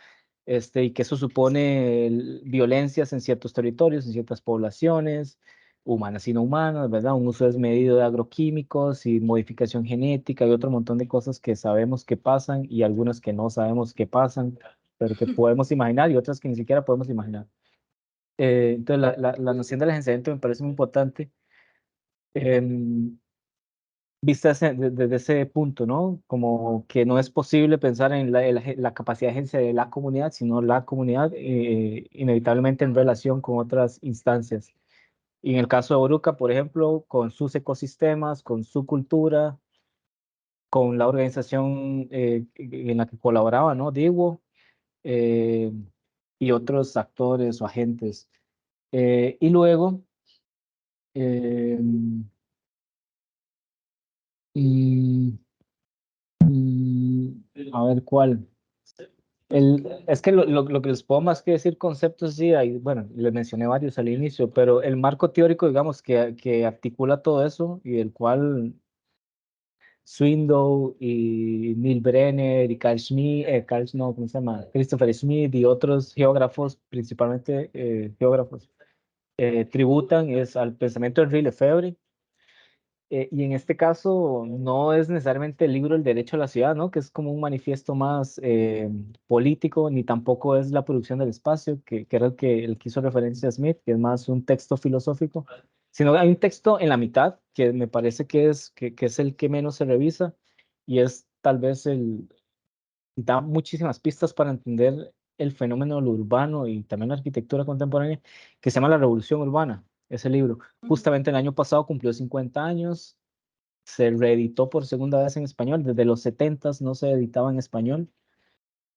y que eso supone violencias en ciertos territorios, en ciertas poblaciones, humanas y no humanas, ¿verdad? Un uso desmedido de agroquímicos y modificación genética y otro montón de cosas que sabemos que pasan y algunas que no sabemos que pasan, pero que podemos imaginar y otras que ni siquiera podemos imaginar. Entonces, la noción del agenciamiento me parece muy importante. Vista desde ese punto, ¿no? Como que no es posible pensar en la capacidad de agencia de la comunidad, sino la comunidad inevitablemente en relación con otras instancias. Y en el caso de Oruca, por ejemplo, con sus ecosistemas, con su cultura, con la organización en la que colaboraba, ¿no? Digo, eh, y otros actores o agentes. Y luego, eh, y, a ver cuál. Es que lo que les puedo más que decir conceptos, sí, hay, bueno, les mencioné varios al inicio, pero el marco teórico, digamos, que articula todo eso y el cual Swindoll y Neil Brenner y Carl Schmitt, no, ¿cómo se llama? Christopher Smith y otros geógrafos, principalmente geógrafos, tributan es al pensamiento de Henri Lefebvre. Y en este caso no es necesariamente el libro El Derecho a la Ciudad, ¿no? Que es como un manifiesto más político, ni tampoco es La Producción del Espacio, que era el que hizo referencia a Smith, que es más un texto filosófico, sino que hay un texto en la mitad que me parece que es el que menos se revisa y es tal vez da muchísimas pistas para entender el fenómeno de lo urbano y también la arquitectura contemporánea, que se llama La Revolución Urbana, ese libro. Justamente el año pasado cumplió 50 años, se reeditó por segunda vez en español, desde los 70 no se editaba en español,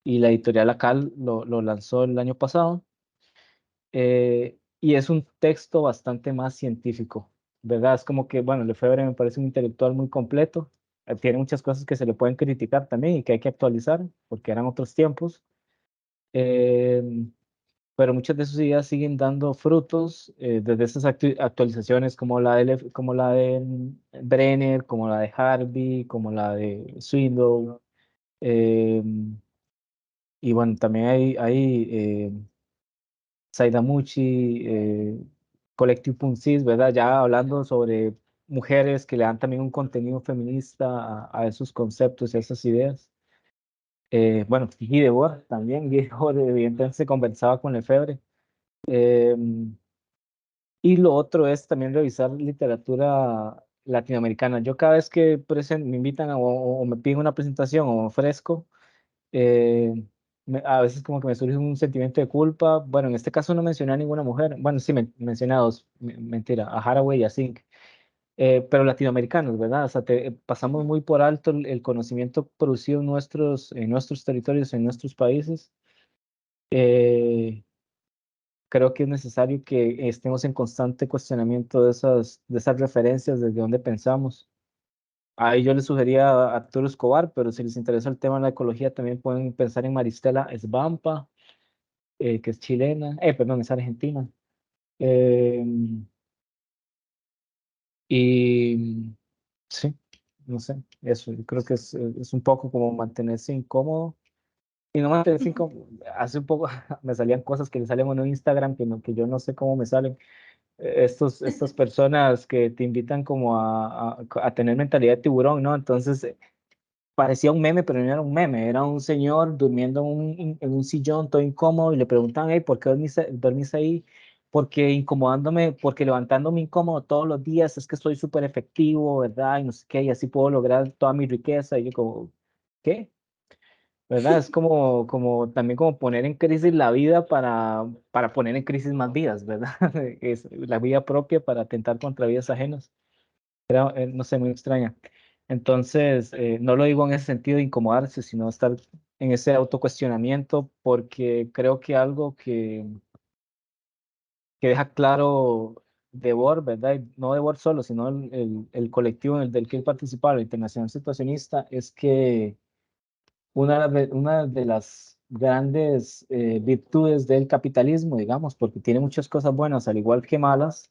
y la editorial Acal lo lanzó el año pasado, y es un texto bastante más científico, ¿verdad? Es como que, bueno, Lefebvre me parece un intelectual muy completo, tiene muchas cosas que se le pueden criticar también y que hay que actualizar, porque eran otros tiempos, eh, pero muchas de sus ideas siguen dando frutos desde esas actualizaciones como la de Brenner, como la de Harvey, como la de Swindoll. eh, y bueno, también hay Saidamuchi, Collective Puncis, ¿verdad? Ya hablando sobre mujeres que le dan también un contenido feminista a esos conceptos y a esas ideas. Bueno, Guy Debord también, Guy Debord evidentemente se conversaba con Lefebvre. Eh, y lo otro es también revisar literatura latinoamericana. Yo cada vez que me invitan o me piden una presentación o ofrezco, eh, a veces como que me surge un sentimiento de culpa. Bueno, en este caso no mencioné a ninguna mujer. Bueno, sí, mencioné a dos, mentira, a Haraway y a Zink. Pero latinoamericanos, ¿verdad? O sea, pasamos muy por alto el conocimiento producido en nuestros territorios, en nuestros países. Eh, Creo que es necesario que estemos en constante cuestionamiento de esas referencias, desde donde pensamos. Ahí yo les sugería a Arturo Escobar, pero si les interesa el tema de la ecología, también pueden pensar en Maristela Svampa, que es chilena, perdón, es argentina. Eh, y sí, no sé, eso, yo creo que es un poco como mantenerse incómodo. Y no mantenerse incómodo. Hace un poco me salían cosas que le salen en Instagram que yo no sé cómo me salen. Estas personas que te invitan como a tener mentalidad de tiburón, ¿no? Entonces parecía un meme, pero no era un meme, era un señor durmiendo en un sillón todo incómodo y le preguntan, hey, ¿por qué dormís ahí? Porque incomodándome, porque levantándome incómodo todos los días, es que soy súper efectivo, ¿verdad? Y no sé qué, y así puedo lograr toda mi riqueza. Y yo como, ¿qué? ¿Verdad? Es como también como poner en crisis la vida para poner en crisis más vidas, ¿verdad? Es la vida propia para atentar contra vidas ajenas. Era, no sé, muy extraña. Entonces, no lo digo en ese sentido de incomodarse, sino estar en ese autocuestionamiento, porque creo que algo que deja claro Debord, ¿verdad? Y no Debord solo, sino el colectivo en el del que él participaba, la Internacional Situacionista, es que una de las grandes virtudes del capitalismo, digamos, porque tiene muchas cosas buenas, al igual que malas,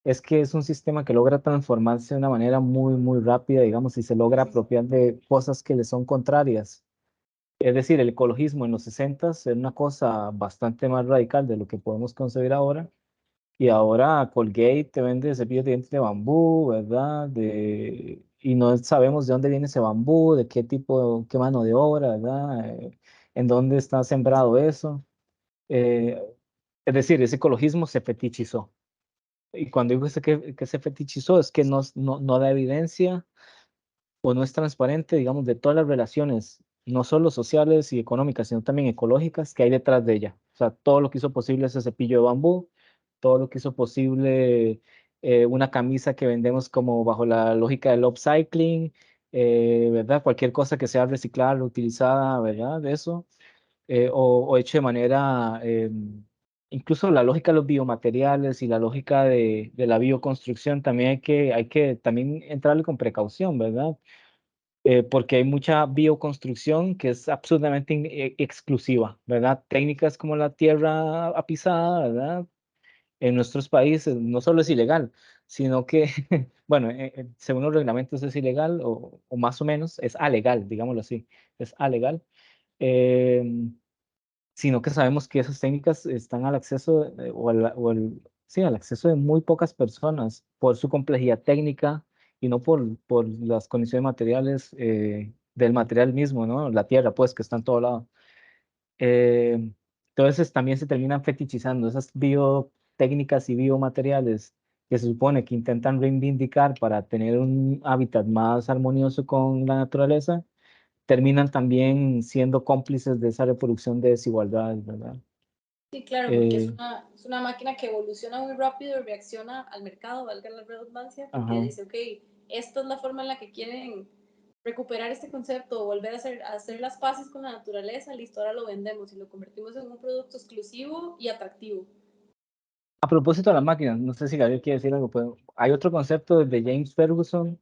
es que es un sistema que logra transformarse de una manera muy, muy rápida, digamos, y se logra apropiar de cosas que le son contrarias. Es decir, el ecologismo en los 60 era una cosa bastante más radical de lo que podemos concebir ahora. Y ahora Colgate te vende cepillos de dientes de bambú, ¿verdad? Y no sabemos de dónde viene ese bambú, de qué tipo, qué mano de obra, ¿verdad? En dónde está sembrado eso. Eh, es decir, ese ecologismo se fetichizó. Y cuando digo que se fetichizó es que no da evidencia o no es transparente, digamos, de todas las relaciones, no solo sociales y económicas, sino también ecológicas que hay detrás de ella. O sea, todo lo que hizo posible ese cepillo de bambú, todo lo que hizo posible una camisa que vendemos como bajo la lógica del upcycling, ¿verdad? Cualquier cosa que sea reciclada, reutilizada, ¿verdad? De eso, o hecho de manera, incluso la lógica de los biomateriales y la lógica de la bioconstrucción, también hay que también entrarle con precaución, ¿verdad? Porque hay mucha bioconstrucción que es absolutamente exclusiva, ¿verdad? Técnicas como la tierra apisada, ¿verdad? En nuestros países no solo es ilegal, sino que, bueno, según los reglamentos es ilegal o más o menos es alegal, digámoslo así, es alegal. Eh, Sino que sabemos que esas técnicas están al acceso sí, al acceso de muy pocas personas por su complejidad técnica y no por las condiciones materiales del material mismo, ¿no? La tierra, pues, que está en todo lado. Eh, entonces también se terminan fetichizando esas biotécnicas y biomateriales que se supone que intentan reivindicar para tener un hábitat más armonioso con la naturaleza, terminan también siendo cómplices de esa reproducción de desigualdades, ¿verdad? Sí, claro, porque Eh, es una máquina que evoluciona muy rápido y reacciona al mercado, valga la redundancia, porque ajá. dice, ok, esta es la forma en la que quieren recuperar este concepto o volver a hacer las paces con la naturaleza, listo, ahora lo vendemos y lo convertimos en un producto exclusivo y atractivo. A propósito de las máquinas, no sé si Gabriel quiere decir algo, pero hay otro concepto de James Ferguson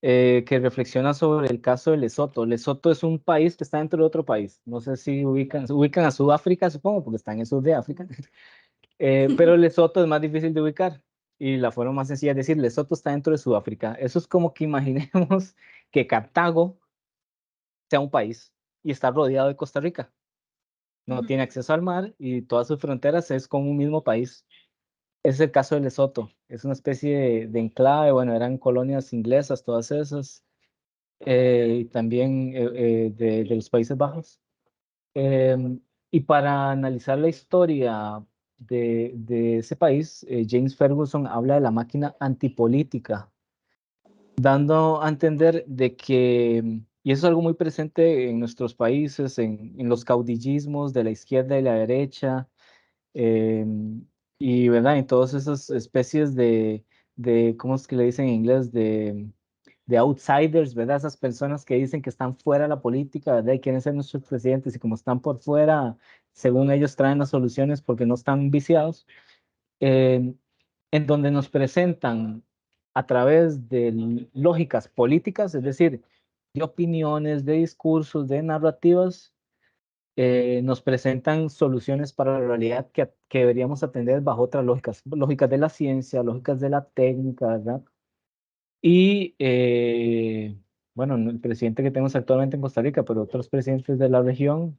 que reflexiona sobre el caso de Lesoto. Lesoto es un país que está dentro de otro país. No sé si ubican a Sudáfrica, supongo, porque están en el sur de África. Pero Lesoto es más difícil de ubicar. Y la forma más sencilla es decir, Lesoto está dentro de Sudáfrica. Eso es como que imaginemos que Cartago sea un país y está rodeado de Costa Rica. No tiene acceso al mar y todas sus fronteras es con un mismo país. Es el caso de Lesoto. Es una especie de enclave, bueno, eran colonias inglesas, todas esas, y también de los Países Bajos. Y para analizar la historia de ese país, James Ferguson habla de la máquina antipolítica, dando a entender de que, y eso es algo muy presente en nuestros países, en los caudillismos de la izquierda y la derecha, eh, y verdad, en todas esas especies ¿cómo es que le dicen en inglés? De outsiders, ¿verdad? Esas personas que dicen que están fuera de la política, ¿verdad? Y quieren ser nuestros presidentes y como están por fuera, según ellos traen las soluciones porque no están viciados, eh, en donde nos presentan a través de lógicas políticas, es decir, de opiniones, de discursos, de narrativas, nos presentan soluciones para la realidad que deberíamos atender bajo otras lógicas, lógicas de la ciencia, lógicas de la técnica, ¿verdad? Y bueno, no el presidente que tenemos actualmente en Costa Rica, pero otros presidentes de la región,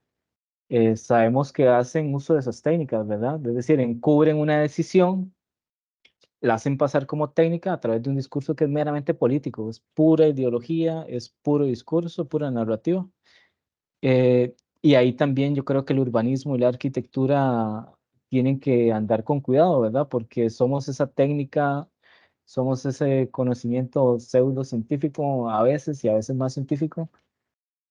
sabemos que hacen uso de esas técnicas, ¿verdad? Es decir, encubren una decisión, la hacen pasar como técnica a través de un discurso que es meramente político, es pura ideología, es puro discurso, pura narrativa. Y ahí también yo creo que el urbanismo y la arquitectura tienen que andar con cuidado, ¿verdad? Porque somos esa técnica, somos ese conocimiento pseudocientífico a veces y a veces más científico,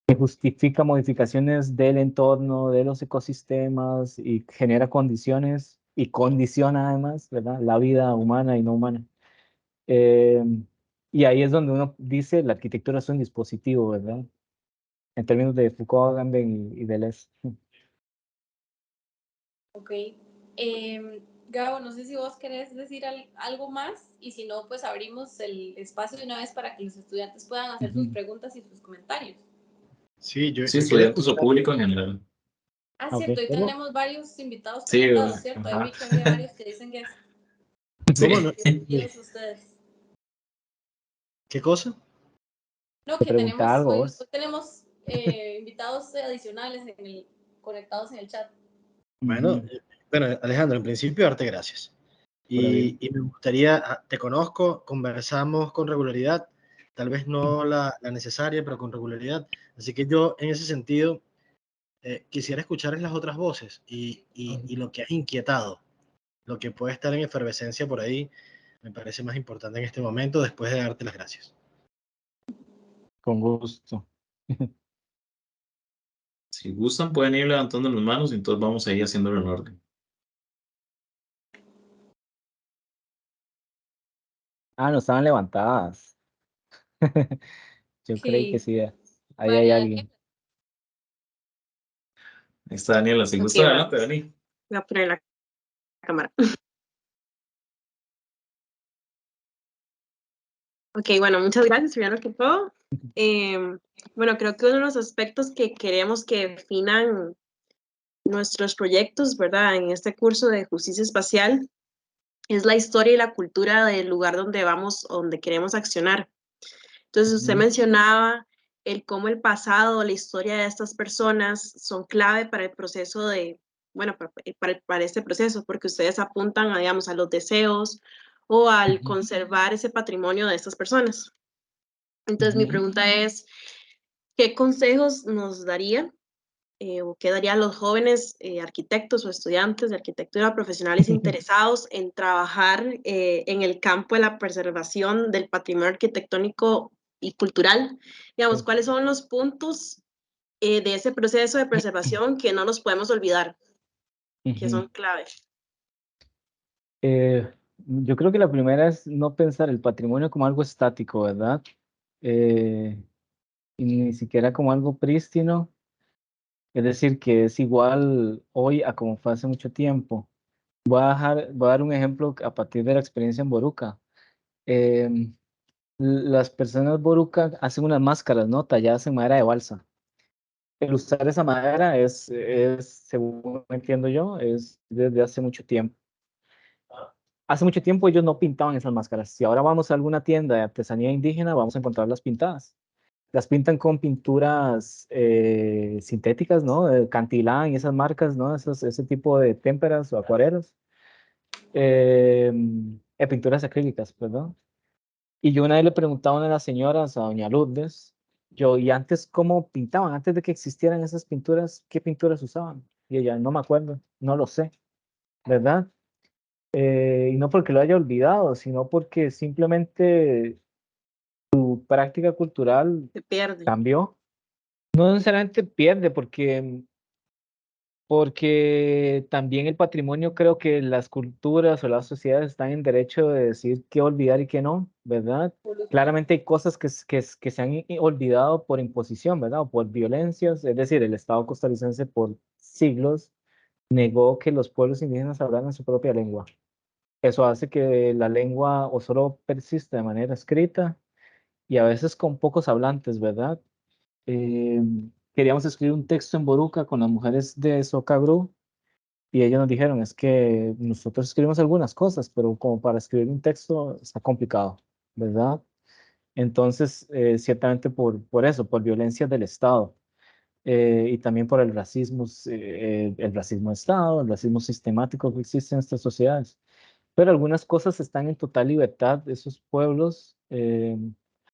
que justifica modificaciones del entorno, de los ecosistemas y genera condiciones y condiciona además, ¿verdad? La vida humana y no humana. Eh, Y ahí es donde uno dice la arquitectura es un dispositivo, ¿verdad? En términos de Foucault, Agamben y Deleuze. Ok. Gabo, no sé si vos querés decir algo más y si no, pues abrimos el espacio de una vez para que los estudiantes puedan hacer sus preguntas y sus comentarios. Sí, Sí, yo quería estudiantes o público en general. Ah, Ok, cierto, hoy ¿cómo? tenemos varios invitados Sí, conectados, ¿cierto? Ahí ajá. vi que había varios que dicen que Sí. ¿Cómo no? bienvenidos ustedes. ¿Qué cosa? No, Te que pregunta tenemos, algo hoy vos. tenemos invitados adicionales conectados en el chat. Bueno, Ujú, bueno, Alejandro, en principio, darte gracias. pura vida. Y me gustaría, te conozco, conversamos con regularidad, tal vez no la necesaria, pero con regularidad. Así que yo, en ese sentido, quisiera escuchar las otras voces y lo que has inquietado, lo que puede estar en efervescencia por ahí, me parece más importante en este momento, después de darte las gracias. Con gusto. Si gustan, pueden ir levantando las manos y entonces vamos a ir haciéndolo en orden. Ah, no estaban levantadas. Yo creí que Ok, sí. Ahí hay María Daniela. alguien. Ahí está Daniela. Si Ok, gusta, adelante, vamos. Dani. Voy a poner la cámara. Ok, bueno, muchas gracias, primero que todo. Bueno, creo que uno de los aspectos que queremos que definan nuestros proyectos, ¿verdad? En este curso de justicia espacial es la historia y la cultura del lugar donde vamos, donde queremos accionar. Entonces, usted Ujú, mencionaba el cómo el pasado, la historia de estas personas son clave para el proceso de, bueno, para este proceso, porque ustedes apuntan a, digamos, a los deseos o al ujú, conservar ese patrimonio de estas personas. Entonces, mi ujú. pregunta es, ¿qué consejos nos daría o qué daría a los jóvenes arquitectos o estudiantes de arquitectura profesionales interesados en trabajar en el campo de la preservación del patrimonio arquitectónico y cultural? Digamos, ¿cuáles son los puntos de ese proceso de preservación que no nos podemos olvidar, que Ujú. son clave? Yo creo que la primera es no pensar el patrimonio como algo estático, ¿verdad? Eh, y ni siquiera como algo prístino, es decir, que es igual hoy a como fue hace mucho tiempo. Voy a dar un ejemplo a partir de la experiencia en Boruca. Em, las personas Boruca hacen unas máscaras, ¿no? Talladas en madera de balsa. El usar esa madera según entiendo yo, es desde hace mucho tiempo. Hace mucho tiempo ellos no pintaban esas máscaras. Si ahora vamos a alguna tienda de artesanía indígena, vamos a encontrarlas pintadas. Las pintan con pinturas sintéticas, ¿no? Cantilán y esas marcas, ¿no? Ese tipo de témperas o acuarelas. Pinturas acrílicas, perdón. Y yo una vez le preguntaba a una de las señoras, a doña Lourdes, ¿y antes cómo pintaban? Antes de que existieran esas pinturas, ¿qué pinturas usaban? Y ella, no me acuerdo, no lo sé, ¿verdad? Y no porque lo haya olvidado, sino porque simplemente su práctica cultural Se pierde. cambió. No necesariamente pierde, porque también el patrimonio, creo que las culturas o las sociedades están en derecho de decir qué olvidar y qué no, ¿verdad? Claramente hay cosas que se han olvidado por imposición, ¿verdad? O por violencias, es decir, el Estado costarricense por siglos negó que los pueblos indígenas hablaran su propia lengua. Eso hace que la lengua o solo persista de manera escrita y a veces con pocos hablantes, ¿verdad? Eh, Queríamos escribir un texto en Boruca con las mujeres de Socagru y ellos nos dijeron, es que nosotros escribimos algunas cosas, pero como para escribir un texto está complicado, ¿verdad? Entonces, ciertamente por eso, por violencia del Estado y también por el racismo de Estado, el racismo sistemático que existe en estas sociedades. Pero algunas cosas están en total libertad de esos pueblos.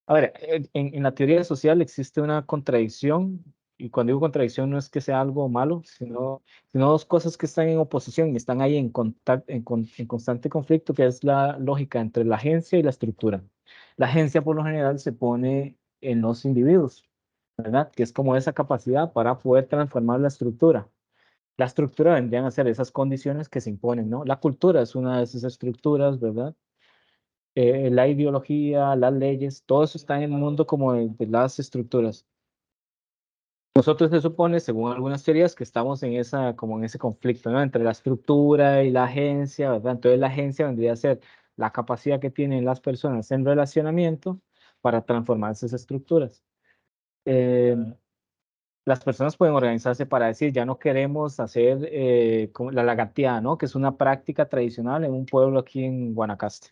A ver, en la teoría social existe una contradicción, y cuando digo contradicción no es que sea algo malo, sino dos cosas que están en oposición y están ahí en constante conflicto, que es la lógica entre la agencia y la estructura. La agencia por lo general se pone en los individuos, ¿verdad? Que es como esa capacidad para poder transformar la estructura. La estructura vendrían a ser esas condiciones que se imponen, ¿no? La cultura es una de esas estructuras, ¿verdad? la ideología, las leyes, todo eso está en el mundo como de las estructuras. Nosotros se supone, según algunas teorías, que estamos en como en ese conflicto, ¿no? Entre la estructura y la agencia, ¿verdad? Entonces la agencia vendría a ser la capacidad que tienen las personas en relacionamiento para transformar esas estructuras. Eh, las personas pueden organizarse para decir, ya no queremos hacer como la lagartija, ¿no? Que es una práctica tradicional en un pueblo aquí en Guanacaste,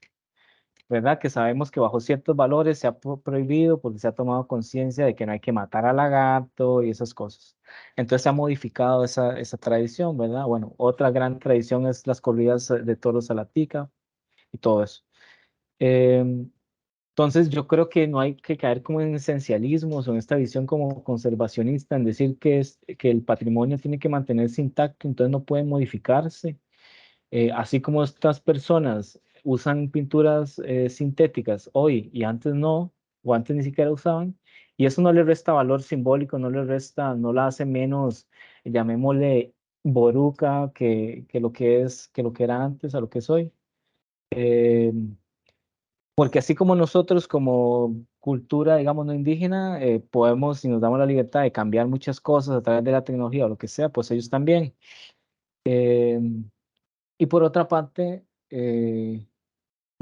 ¿verdad? Que sabemos que bajo ciertos valores se ha prohibido porque se ha tomado conciencia de que no hay que matar al lagarto y esas cosas. Entonces se ha modificado esa tradición, ¿verdad? Bueno, otra gran tradición es las corridas de toros a la tica y todo eso. Em, entonces yo creo que no hay que caer como en esencialismos o en esta visión como conservacionista, en decir que el patrimonio tiene que mantenerse intacto, entonces no puede modificarse. Así como estas personas usan pinturas sintéticas hoy y antes no, o antes ni siquiera usaban, y eso no le resta valor simbólico, no le resta, no la hace menos, llamémosle boruca que lo que es, que lo que era antes a lo que es hoy. Eh, porque así como nosotros como cultura, digamos, no indígena, podemos, si nos damos la libertad de cambiar muchas cosas a través de la tecnología o lo que sea, pues ellos también. Eh, y por otra parte, voy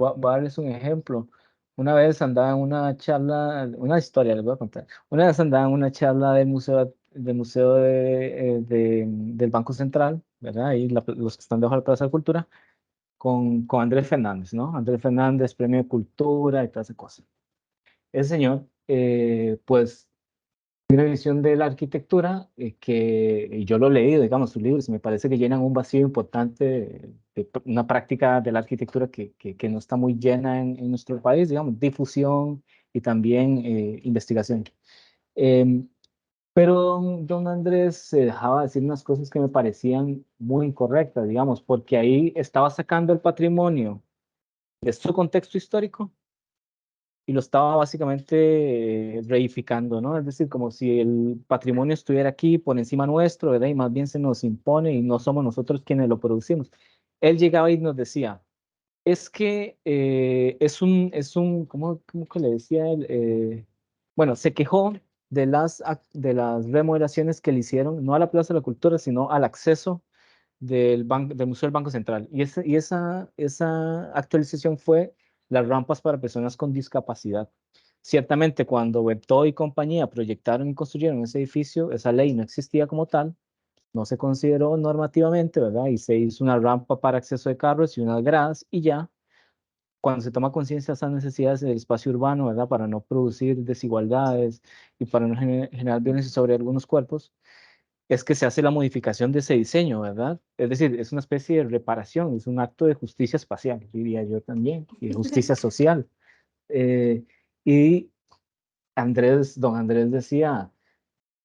a darles un ejemplo. Una vez andaba en una charla, una historia les voy a contar. Una vez andaba en una charla del Banco Central, ¿verdad? Y los que están debajo de la Plaza de Cultura, con Andrés Fernández, ¿no? Andrés Fernández, Premio de Cultura y toda esa cosa. Ese señor, pues, tiene una visión de la arquitectura que yo lo he leído, digamos, sus libros, y me parece que llenan un vacío importante de una práctica de la arquitectura que no está muy llena en nuestro país, digamos, difusión y también investigación. Em, pero don Andrés se dejaba decir unas cosas que me parecían muy incorrectas, digamos, porque ahí estaba sacando el patrimonio de su contexto histórico y lo estaba básicamente reificando, ¿no? Es decir, como si el patrimonio estuviera aquí por encima nuestro, ¿verdad? Y más bien se nos impone y no somos nosotros quienes lo producimos. Él llegaba y nos decía, es que ¿cómo que le decía él? Bueno, se quejó de las remodelaciones que le hicieron, no a la Plaza de la Cultura, sino al acceso del Museo del Banco Central. Esa actualización fue las rampas para personas con discapacidad. Ciertamente, cuando Bertó y compañía proyectaron y construyeron ese edificio, esa ley no existía como tal, no se consideró normativamente, ¿verdad? Y se hizo una rampa para acceso de carros y unas gradas y ya. Cuando se toma conciencia de esas necesidades del espacio urbano, ¿verdad? Para no producir desigualdades y para no generar violencia sobre algunos cuerpos, es que se hace la modificación de ese diseño, ¿verdad? Es decir, es una especie de reparación, es un acto de justicia espacial, diría yo también, y de justicia social. Eh, y don Andrés decía,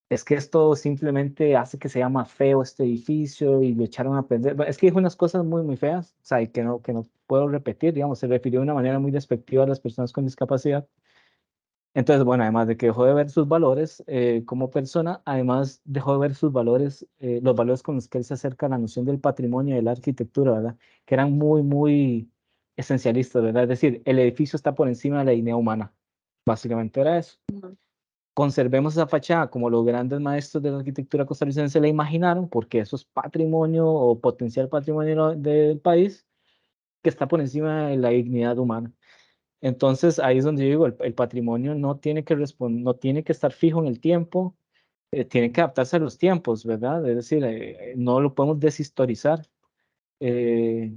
es que esto simplemente hace que sea más feo este edificio y lo echaron a perder. Bueno, es que dijo unas cosas muy, muy feas, o sea, y que no puedo repetir, digamos, se refirió de una manera muy despectiva a las personas con discapacidad. Entonces, bueno, además de que dejó de ver sus valores como persona, además dejó de ver sus valores, los valores con los que él se acerca a la noción del patrimonio y de la arquitectura, ¿verdad? Que eran muy, muy esencialistas, ¿verdad? Es decir, el edificio está por encima de la dignidad humana. Básicamente era eso. Conservemos esa fachada como los grandes maestros de la arquitectura costarricense la imaginaron, porque eso es patrimonio o potencial patrimonio del país que está por encima de la dignidad humana. Entonces, ahí es donde yo digo, el patrimonio no tiene que no tiene que estar fijo en el tiempo, tiene que adaptarse a los tiempos, ¿verdad? Es decir, no lo podemos deshistorizar. Eh,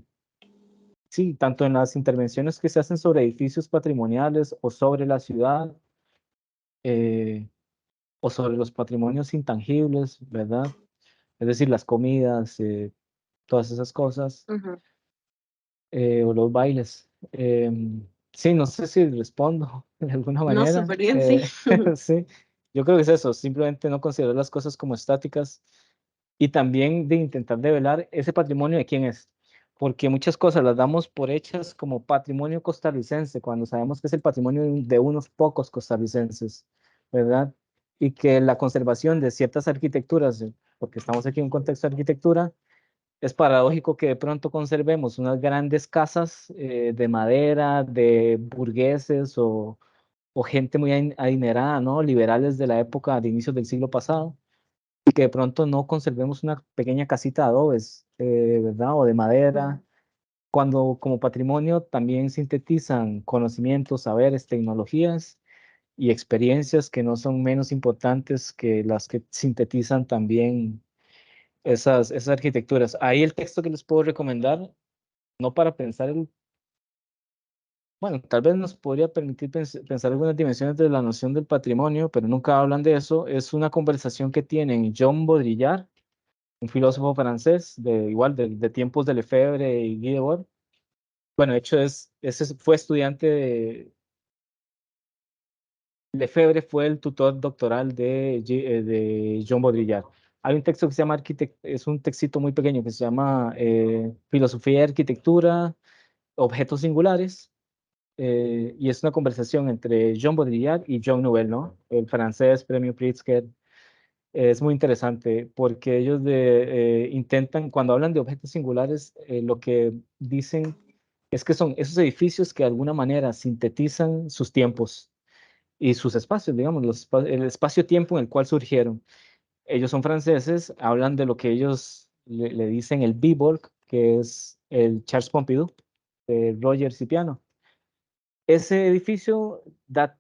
sí, tanto en las intervenciones que se hacen sobre edificios patrimoniales o sobre la ciudad, eh, o sobre los patrimonios intangibles, ¿verdad? Es decir, las comidas, todas esas cosas, Ujú. o los bailes. Sí, no sé si respondo de alguna No, manera. súper bien, sí. Sí, yo creo que es eso, simplemente no considerar las cosas como estáticas y también de intentar develar ese patrimonio de quién es, porque muchas cosas las damos por hechas como patrimonio costarricense, cuando sabemos que es el patrimonio de unos pocos costarricenses, ¿verdad? Y que la conservación de ciertas arquitecturas, porque estamos aquí en un contexto de arquitectura, es paradójico que de pronto conservemos unas grandes casas de madera, de burgueses o gente muy adinerada, ¿no? Liberales de la época de inicios del siglo pasado, y que de pronto no conservemos una pequeña casita de adobes, ¿verdad? O de madera, cuando como patrimonio también sintetizan conocimientos, saberes, tecnologías y experiencias que no son menos importantes que las que sintetizan también esas arquitecturas. Ahí el texto que les puedo recomendar, no para pensar bueno, tal vez nos podría permitir pensar algunas dimensiones de la noción del patrimonio, pero nunca hablan de eso. Es una conversación que tienen Jean Baudrillard, un filósofo francés, igual de tiempos de Lefebvre y Guy Debord. Bueno, de hecho, fue estudiante de Lefebvre, fue el tutor doctoral de Jean Baudrillard. Hay un texto que se llama es un textito muy pequeño que se llama Filosofía y Arquitectura, Objetos Singulares. Y es una conversación entre Jean Baudrillard y Jean Nouvel, ¿no? El francés, premio Pritzker. Es muy interesante porque ellos intentan, cuando hablan de objetos singulares, lo que dicen es que son esos edificios que de alguna manera sintetizan sus tiempos y sus espacios, digamos, el espacio-tiempo en el cual surgieron. Ellos son franceses, hablan de lo que ellos le dicen el Bibolk, que es el Charles Pompidou, de Roger Cipiano. Ese edificio de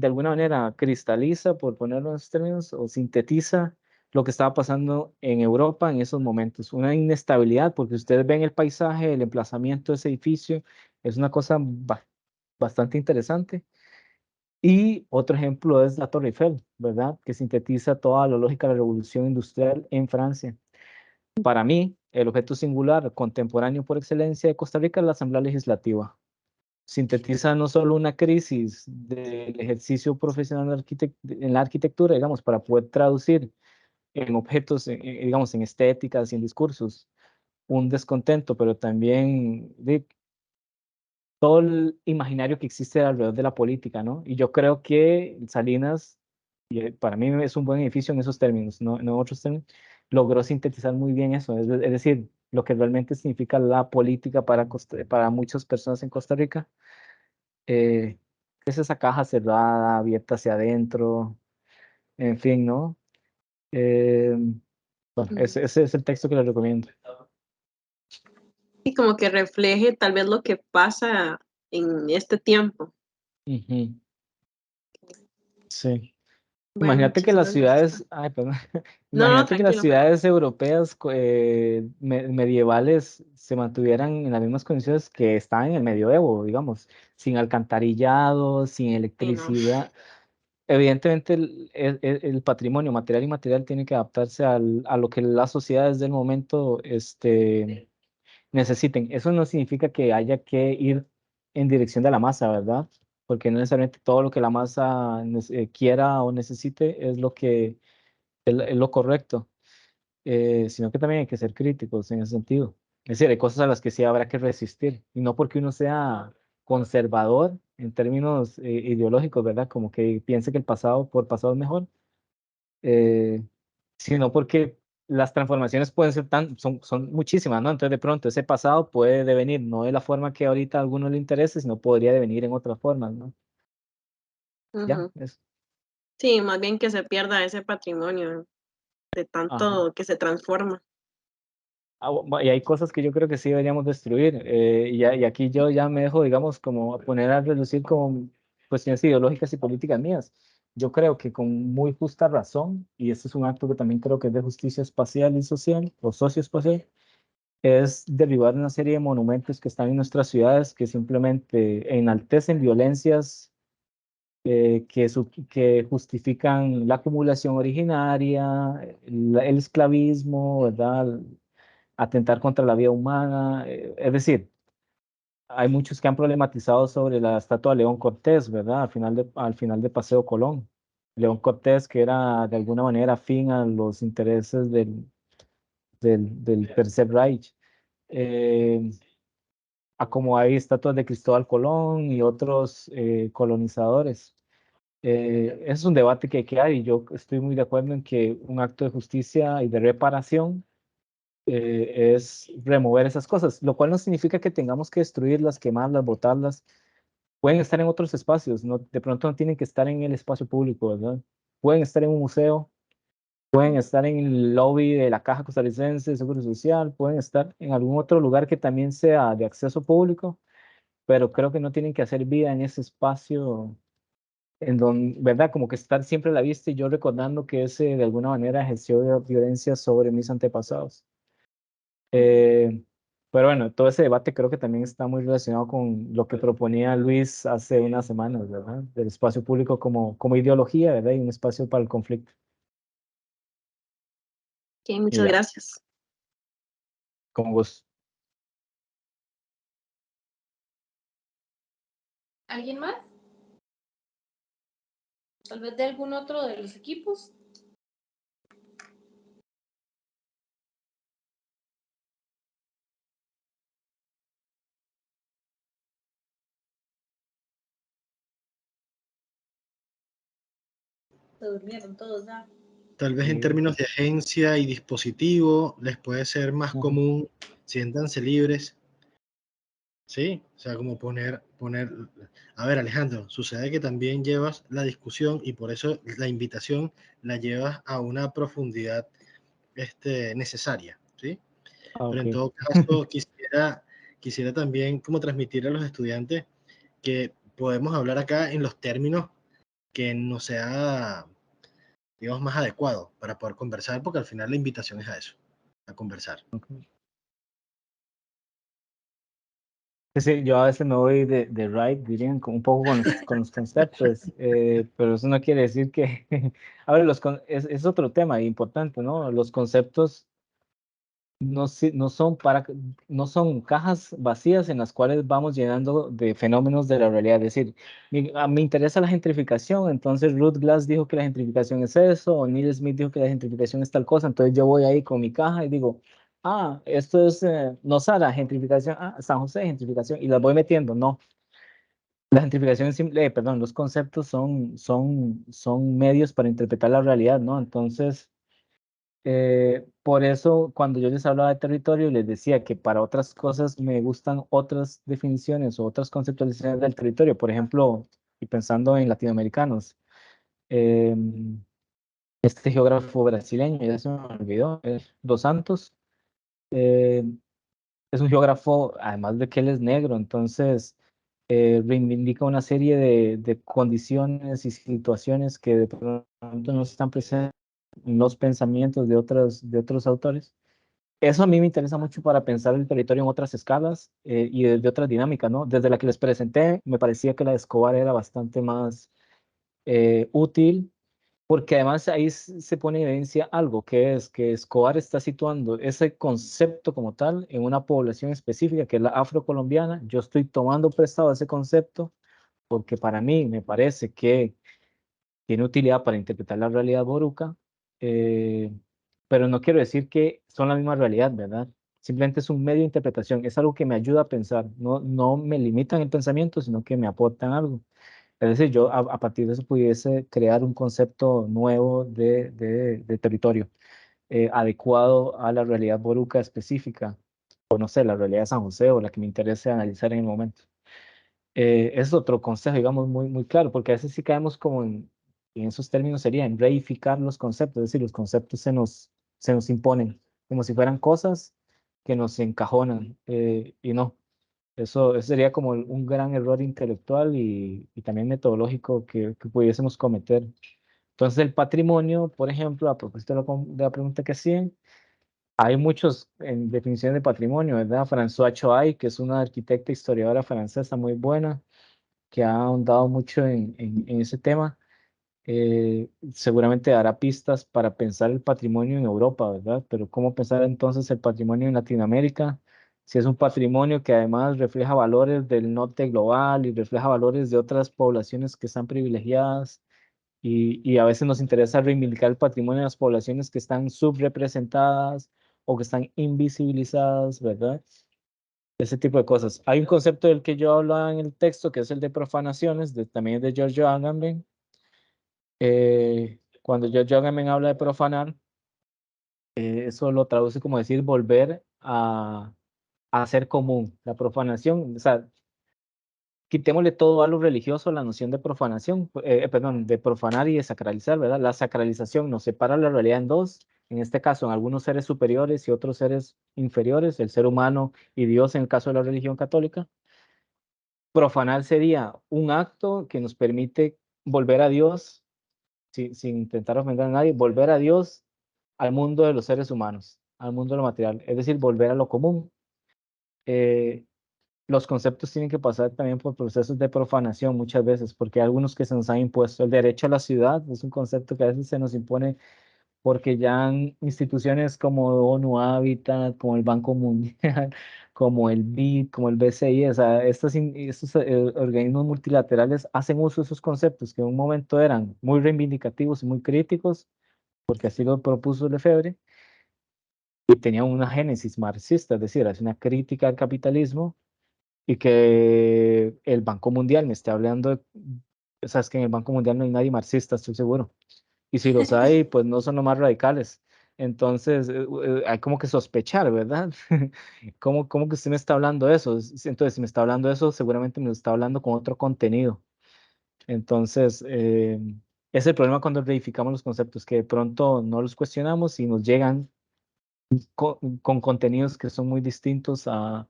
alguna manera cristaliza, por ponerlo en esos términos, o sintetiza lo que estaba pasando en Europa en esos momentos. Una inestabilidad, porque ustedes ven el paisaje, el emplazamiento de ese edificio, es una cosa bastante interesante. Y otro ejemplo es la Torre Eiffel, ¿verdad? Que sintetiza toda la lógica de la revolución industrial en Francia. Para mí, el objeto singular contemporáneo por excelencia de Costa Rica es la Asamblea Legislativa. Sintetiza no solo una crisis del ejercicio profesional en la arquitectura, digamos, para poder traducir en objetos, digamos, en estéticas y en discursos, un descontento, pero también de todo el imaginario que existe alrededor de la política, ¿no? Y yo creo que Salinas, para mí es un buen edificio en esos términos, no en otros términos, logró sintetizar muy bien eso, es decir, lo que realmente significa la política para muchas personas en Costa Rica. Es esa caja cerrada, abierta hacia adentro, en fin, ¿no? Eh, bueno, ese es el texto que les recomiendo. Y como que refleje tal vez lo que pasa en este tiempo. Ujú. Sí. Bueno, Imagínate que las muchísimas gracias. ciudades, ay, perdón, No, no, imagínate que las tranquilo. ciudades europeas medievales se mantuvieran en las mismas condiciones que estaban en el medioevo, digamos, sin alcantarillado, sin Sí, no. electricidad. Evidentemente el patrimonio material y inmaterial tiene que adaptarse a lo que las sociedades del momento necesiten. Eso no significa que haya que ir en dirección de la masa, ¿verdad? Porque no necesariamente todo lo que la masa quiera o necesite es es lo correcto, sino que también hay que ser críticos en ese sentido. Es decir, hay cosas a las que sí habrá que resistir, y no porque uno sea conservador en términos ideológicos, ¿verdad? Como que piense que el pasado por pasado es mejor, eh, sino porque las transformaciones pueden ser son muchísimas, ¿no? Entonces de pronto ese pasado puede devenir no de la forma que ahorita a algunos le interese, sino podría devenir en otras formas, ¿no? Ya, Ujú. es, Sí, más bien que se pierda ese patrimonio de ajá. tanto que se transforma. Y hay cosas que yo creo que sí deberíamos destruir, y aquí yo ya me dejo, digamos, como poner a relucir como cuestiones ideológicas y políticas mías. Yo creo que con muy justa razón, y este es un acto que también creo que es de justicia espacial y social, o socioespacial, es derribar una serie de monumentos que están en nuestras ciudades que simplemente enaltecen violencias que justifican la acumulación originaria, el esclavismo, ¿verdad? Atentar contra la vida humana. Es decir, hay muchos que han problematizado sobre la estatua de León Cortés, ¿verdad? Al final de Paseo Colón. León Cortés, que era de alguna manera afín a los intereses del Tercer Reich. Eh, a como hay estatuas de Cristóbal Colón y otros colonizadores. Es un debate que hay y yo estoy muy de acuerdo en que un acto de justicia y de reparación es remover esas cosas, lo cual no significa que tengamos que destruirlas, quemarlas, botarlas. Pueden estar en otros espacios, no, de pronto no tienen que estar en el espacio público, ¿verdad? Pueden estar en un museo, pueden estar en el lobby de la Caja Costarricense de Seguro Social, pueden estar en algún otro lugar que también sea de acceso público, pero creo que no tienen que hacer vida en ese espacio en donde, ¿verdad? Como que estar siempre a la vista y yo recordando que ese de alguna manera ejerció violencia sobre mis antepasados. Pero bueno, todo ese debate creo que también está muy relacionado con lo que proponía Luis hace unas semanas, ¿verdad? Del espacio público como ideología, ¿verdad? Y un espacio para el conflicto. Ok, muchas Ya. gracias. Con gusto. ¿Alguien más? Tal vez de algún otro de los equipos. Se durmieron todos ya. Tal vez en Sí. términos de agencia y dispositivo les puede ser más Ujú. común, siéntanse libres. Sí, o sea, como poner, a ver, Alejandro, sucede que también llevas la discusión y por eso la invitación la llevas a una profundidad necesaria, ¿sí? Ah, Pero ok. en todo caso, quisiera también como transmitir a los estudiantes que podemos hablar acá en los términos que nos sea, digamos, más adecuado para poder conversar, porque al final la invitación es a eso, a conversar. Sí, yo a veces me voy de right, dirían, un poco con los conceptos, pero eso no quiere decir que... A ver, es otro tema importante, ¿no? Los conceptos no son no son cajas vacías en las cuales vamos llenando de fenómenos de la realidad. Es decir, me interesa la gentrificación, entonces Ruth Glass dijo que la gentrificación es eso, o Neil Smith dijo que la gentrificación es tal cosa, entonces yo voy ahí con mi caja y digo, ah, esto es Nosara, gentrificación, ah, San José, gentrificación, y las voy metiendo. No, la gentrificación es simple, perdón, los conceptos son medios para interpretar la realidad, ¿no? Entonces... por eso, cuando yo les hablaba de territorio, les decía que para otras cosas me gustan otras definiciones o otras conceptualizaciones del territorio. Por ejemplo, y pensando en latinoamericanos, eh, este geógrafo brasileño, ya se me olvidó, es Dos Santos, eh, es un geógrafo, además de que él es negro, entonces reivindica una serie de condiciones y situaciones que de pronto no están presentes en los pensamientos de otros autores. Eso a mí me interesa mucho para pensar el territorio en otras escalas y de otras dinámicas, ¿no? Desde la que les presenté, me parecía que la de Escobar era bastante más útil, porque además ahí se pone en evidencia algo, que es que Escobar está situando ese concepto como tal en una población específica, que es la afrocolombiana. Yo estoy tomando prestado ese concepto porque para mí me parece que tiene utilidad para interpretar la realidad boruca, eh, pero no quiero decir que son la misma realidad, ¿verdad? Simplemente es un medio de interpretación, es algo que me ayuda a pensar, no me limitan el pensamiento, sino que me aportan algo. Es decir, yo a partir de eso pudiese crear un concepto nuevo de territorio, adecuado a la realidad boruca específica, o no sé, la realidad de San José o la que me interese analizar en el momento. Es otro consejo, digamos, muy claro, porque a veces sí caemos como en esos términos sería en reificar los conceptos, es decir, los conceptos se nos imponen como si fueran cosas que nos encajonan, y no, eso sería como un gran error intelectual y también metodológico que pudiésemos cometer. Entonces, el patrimonio, por ejemplo, a propósito de la pregunta que hacían, hay muchos en definiciones de patrimonio, ¿verdad? François Choay, que es una arquitecta historiadora francesa muy buena, que ha ahondado mucho en ese tema, seguramente dará pistas para pensar el patrimonio en Europa, ¿verdad? Pero ¿cómo pensar entonces el patrimonio en Latinoamérica? Si es un patrimonio que además refleja valores del norte global y refleja valores de otras poblaciones que están privilegiadas y a veces nos interesa reivindicar el patrimonio de las poblaciones que están subrepresentadas o que están invisibilizadas, ¿verdad? Ese tipo de cosas. Hay un concepto del que yo hablaba en el texto, que es el de profanaciones, también es de Giorgio Agamben. Cuando Giorgio Agamben habla de profanar, eso lo traduce como decir volver a hacer común la profanación. O sea, quitémosle todo a lo religioso, la noción de profanación, perdón, de profanar y de sacralizar, ¿verdad? La sacralización nos separa la realidad en dos, en este caso, en algunos seres superiores y otros seres inferiores, el ser humano y Dios en el caso de la religión católica. Profanar sería un acto que nos permite volver a Dios, sin intentar ofender a nadie, volver a Dios al mundo de los seres humanos, al mundo de lo material, es decir, volver a lo común. Eh, los conceptos tienen que pasar también por procesos de profanación muchas veces, porque hay algunos que se nos han impuesto. El derecho a la ciudad es un concepto que a veces se nos impone porque ya han instituciones como ONU Habitat, como el Banco Mundial, como el BID, como el BCI, o sea, estos organismos multilaterales hacen uso de esos conceptos que en un momento eran muy reivindicativos y muy críticos, porque así lo propuso Lefebvre, y tenían una génesis marxista, es decir, es una crítica al capitalismo y que el Banco Mundial me esté hablando o sea, es que en el Banco Mundial no hay nadie marxista, estoy seguro. Y si los hay, pues no son los más radicales. Entonces, hay como que sospechar, ¿verdad? ¿Cómo que usted me está hablando de eso? Entonces, si me está hablando de eso, seguramente me lo está hablando con otro contenido. Entonces, es el problema cuando reificamos los conceptos, que de pronto no los cuestionamos y nos llegan con contenidos que son muy distintos a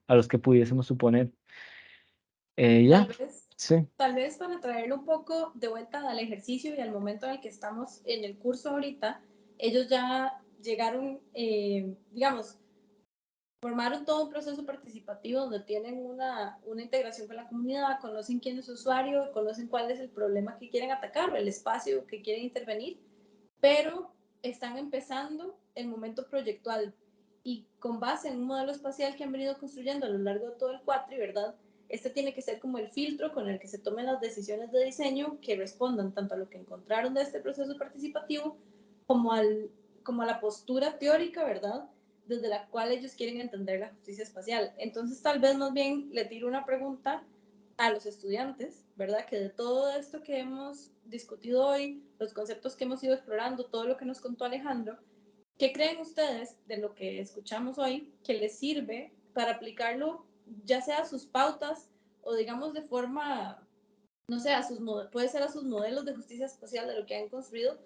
los que pudiésemos suponer. Tal Ya, vez, sí. tal vez para traerlo un poco de vuelta al ejercicio y al momento en el que estamos en el curso ahorita, ellos ya llegaron, digamos, formaron todo un proceso participativo donde tienen una integración con la comunidad, conocen quién es su usuario, conocen cuál es el problema que quieren atacar, el espacio que quieren intervenir, pero están empezando el momento proyectual y con base en un modelo espacial que han venido construyendo a lo largo de todo el cuatri, ¿verdad? Este tiene que ser como el filtro con el que se tomen las decisiones de diseño que respondan tanto a lo que encontraron de este proceso participativo como, como a la postura teórica, ¿verdad? Desde la cual ellos quieren entender la justicia espacial. Entonces, tal vez más bien le tiro una pregunta a los estudiantes, ¿verdad? Que de todo esto que hemos discutido hoy, los conceptos que hemos ido explorando, todo lo que nos contó Alejandro, ¿qué creen ustedes de lo que escuchamos hoy que les sirve para aplicarlo, ya sea a sus pautas o digamos de forma, no sé, puede ser a sus modelos de justicia espacial de lo que han construido?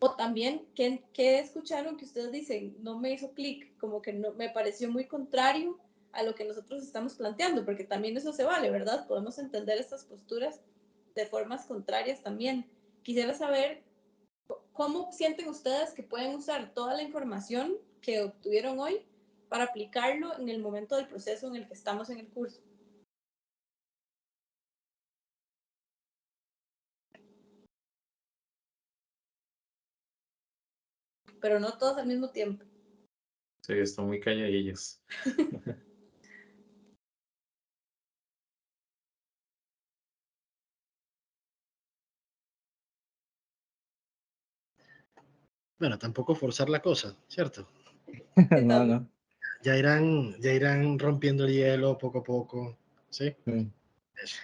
O también, ¿qué escucharon que ustedes dicen? No me hizo clic, como que no, me pareció muy contrario a lo que nosotros estamos planteando, porque también eso se vale, ¿verdad? Podemos entender estas posturas de formas contrarias también. Quisiera saber cómo sienten ustedes que pueden usar toda la información que obtuvieron hoy para aplicarlo en el momento del proceso en el que estamos en el curso. Pero no todos al mismo tiempo. Sí, están muy calladillos. Bueno, tampoco forzar la cosa, ¿cierto? No, no. Ya irán rompiendo el hielo poco a poco, ¿sí? Sí. Eso.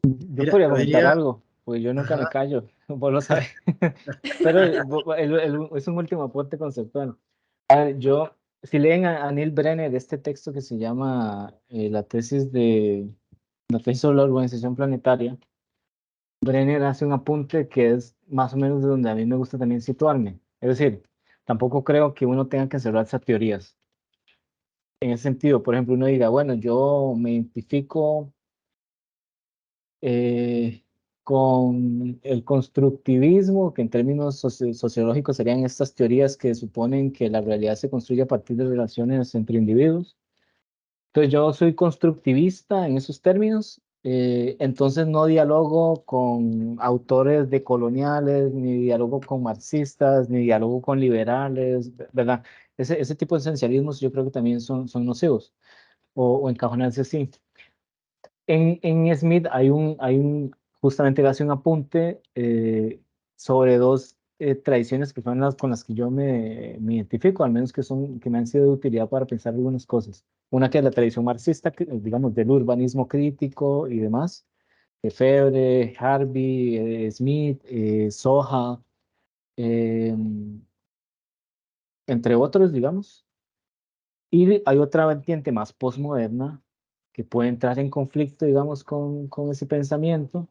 Yo Mira, podría yo comentar diría, algo, pues yo nunca me ajá, callo, vos lo sabes. Pero es un último aporte conceptual. A ver, si leen a Neil Brenner este texto que se llama la tesis sobre la urbanización planetaria, Brenner hace un apunte que es más o menos de donde a mí me gusta también situarme. Es decir, tampoco creo que uno tenga que cerrarse a teorías. En ese sentido, por ejemplo, uno diga, bueno, yo me identifico con el constructivismo, que en términos sociológicos serían estas teorías que suponen que la realidad se construye a partir de relaciones entre individuos. Entonces yo soy constructivista en esos términos, entonces no dialogo con autores decoloniales, ni dialogo con marxistas, ni dialogo con liberales, ¿verdad? Ese tipo de esencialismos yo creo que también son nocivos o encajonarse así. En Smith justamente le hace un apunte sobre dos tradiciones que son las con las que yo me identifico, al menos que me han sido de utilidad para pensar algunas cosas. Una que es la tradición marxista, digamos, del urbanismo crítico y demás, Lefebvre, Harvey, Smith, Soja, eh, entre otros, digamos. Y hay otra vertiente más postmoderna que puede entrar en conflicto, digamos, con ese pensamiento,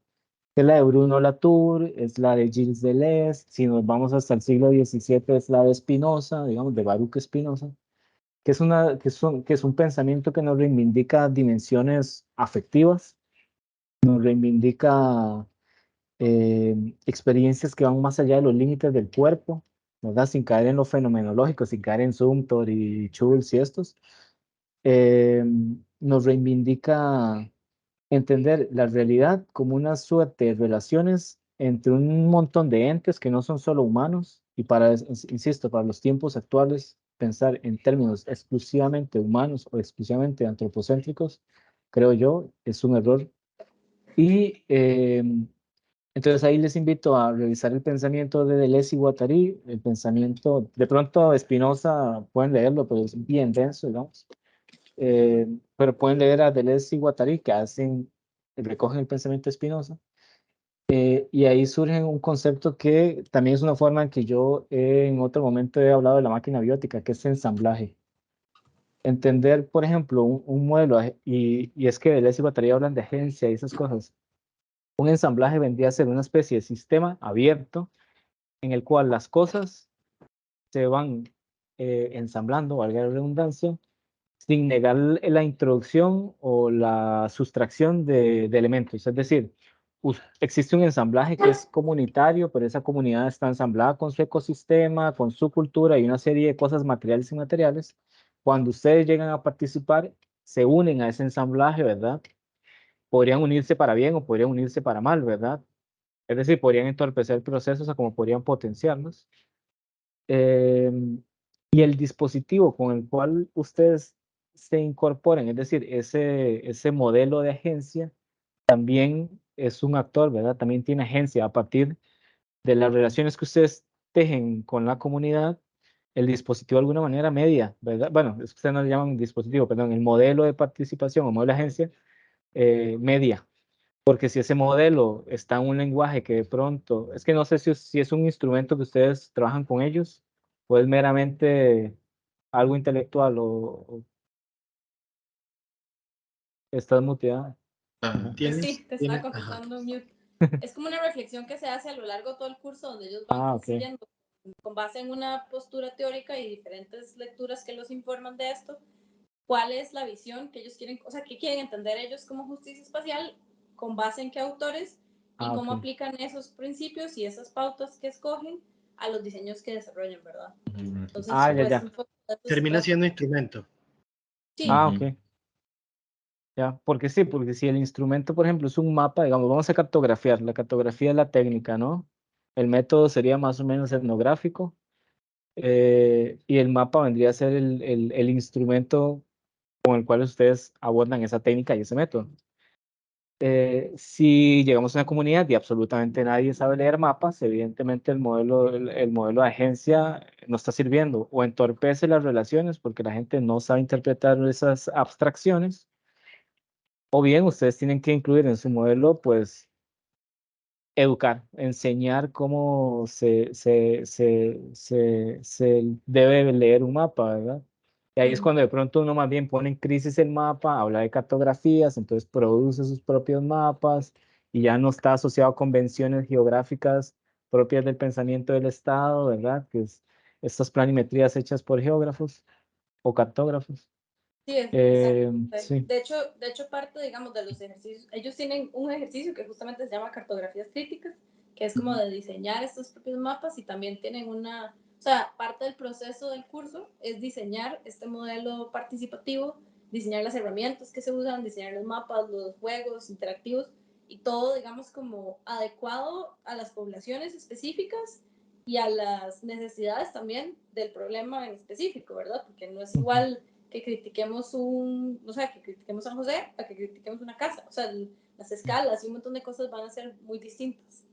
que es la de Bruno Latour, es la de Gilles Deleuze. Si nos vamos hasta el siglo XVII, es la de Spinoza, digamos, de Baruch Spinoza, que es un pensamiento que nos reivindica dimensiones afectivas, nos reivindica experiencias que van más allá de los límites del cuerpo, ¿verdad? Sin caer en lo fenomenológico, sin caer en Sumter y Schultz y estos. eh, Nos reivindica entender la realidad como una suerte de relaciones entre un montón de entes que no son solo humanos, y insisto, para los tiempos actuales, pensar en términos exclusivamente humanos o exclusivamente antropocéntricos, creo yo, es un error. Y entonces ahí les invito a revisar el pensamiento de Deleuze y Guattari, el pensamiento, de pronto Spinoza, pueden leerlo, pero es bien denso, digamos. Pero pueden leer a Deleuze y Guattari, que recogen el pensamiento de Spinoza. Y ahí surge un concepto que también es una forma en que yo en otro momento he hablado de la máquina biótica, que es ensamblaje. Entender, por ejemplo, un modelo, y es que Deleuze y Guattari hablan de agencia y esas cosas. Un ensamblaje vendría a ser una especie de sistema abierto en el cual las cosas se van ensamblando, valga la redundancia, sin negar la introducción o la sustracción de elementos. Es decir, existe un ensamblaje que es comunitario, pero esa comunidad está ensamblada con su ecosistema, con su cultura y una serie de cosas materiales y inmateriales. Cuando ustedes llegan a participar, se unen a ese ensamblaje, ¿verdad? Podrían unirse para bien o podrían unirse para mal, ¿verdad? Es decir, podrían entorpecer procesos o como podrían potenciarlos. Eh, y el dispositivo con el cual ustedes se incorporen, es decir, ese modelo de agencia, también es un actor, ¿verdad? También tiene agencia a partir de las relaciones que ustedes tejen con la comunidad. El dispositivo de alguna manera media, ¿verdad? Bueno, es que ustedes no le llaman dispositivo, perdón, el modelo de participación o modelo de agencia media. Porque si ese modelo está en un lenguaje que de pronto, es que no sé si es un instrumento que ustedes trabajan con ellos o es meramente algo intelectual o estás muteada. Ajá. Sí, te estaba Ajá. contestando mute. Es como una reflexión que se hace a lo largo de todo el curso donde ellos van Ah, ok. construyendo con base en una postura teórica y diferentes lecturas que los informan de esto, cuál es la visión que ellos quieren, o sea, qué quieren entender ellos como justicia espacial, con base en qué autores y Ah, cómo ok. aplican esos principios y esas pautas que escogen a los diseños que desarrollan, ¿verdad? Ujú. Entonces, Ah, ya, pues, ya. un poco de eso se Termina trata. siendo instrumento. Sí, Ah, Ujú. ok. Ya, porque sí, porque si el instrumento, por ejemplo, es un mapa, digamos, vamos a cartografiar. La cartografía es la técnica, ¿no? El método sería más o menos etnográfico, y el mapa vendría a ser el instrumento con el cual ustedes abordan esa técnica y ese método. Si llegamos a una comunidad y absolutamente nadie sabe leer mapas, evidentemente el modelo de agencia no está sirviendo o entorpece las relaciones porque la gente no sabe interpretar esas abstracciones, o bien ustedes tienen que incluir en su modelo, pues, educar, enseñar cómo se debe leer un mapa, ¿verdad? Y ahí es cuando de pronto uno más bien pone en crisis el mapa, habla de cartografías, entonces produce sus propios mapas y ya no está asociado a convenciones geográficas propias del pensamiento del Estado, ¿verdad? Que es estas planimetrías hechas por geógrafos o cartógrafos. sí, exacto. Sí. De hecho, parte, digamos, de los ejercicios, ellos tienen un ejercicio que justamente se llama cartografías críticas, que es como de diseñar estos propios mapas y también tienen una, o sea, parte del proceso del curso es diseñar este modelo participativo, diseñar las herramientas que se usan, diseñar los mapas, los juegos interactivos y todo, digamos, como adecuado a las poblaciones específicas y a las necesidades también del problema en específico, ¿verdad? Porque no es Ujú. igual que critiquemos o sea, que critiquemos San José a que critiquemos una casa. O sea, las escalas y un montón de cosas van a ser muy distintas.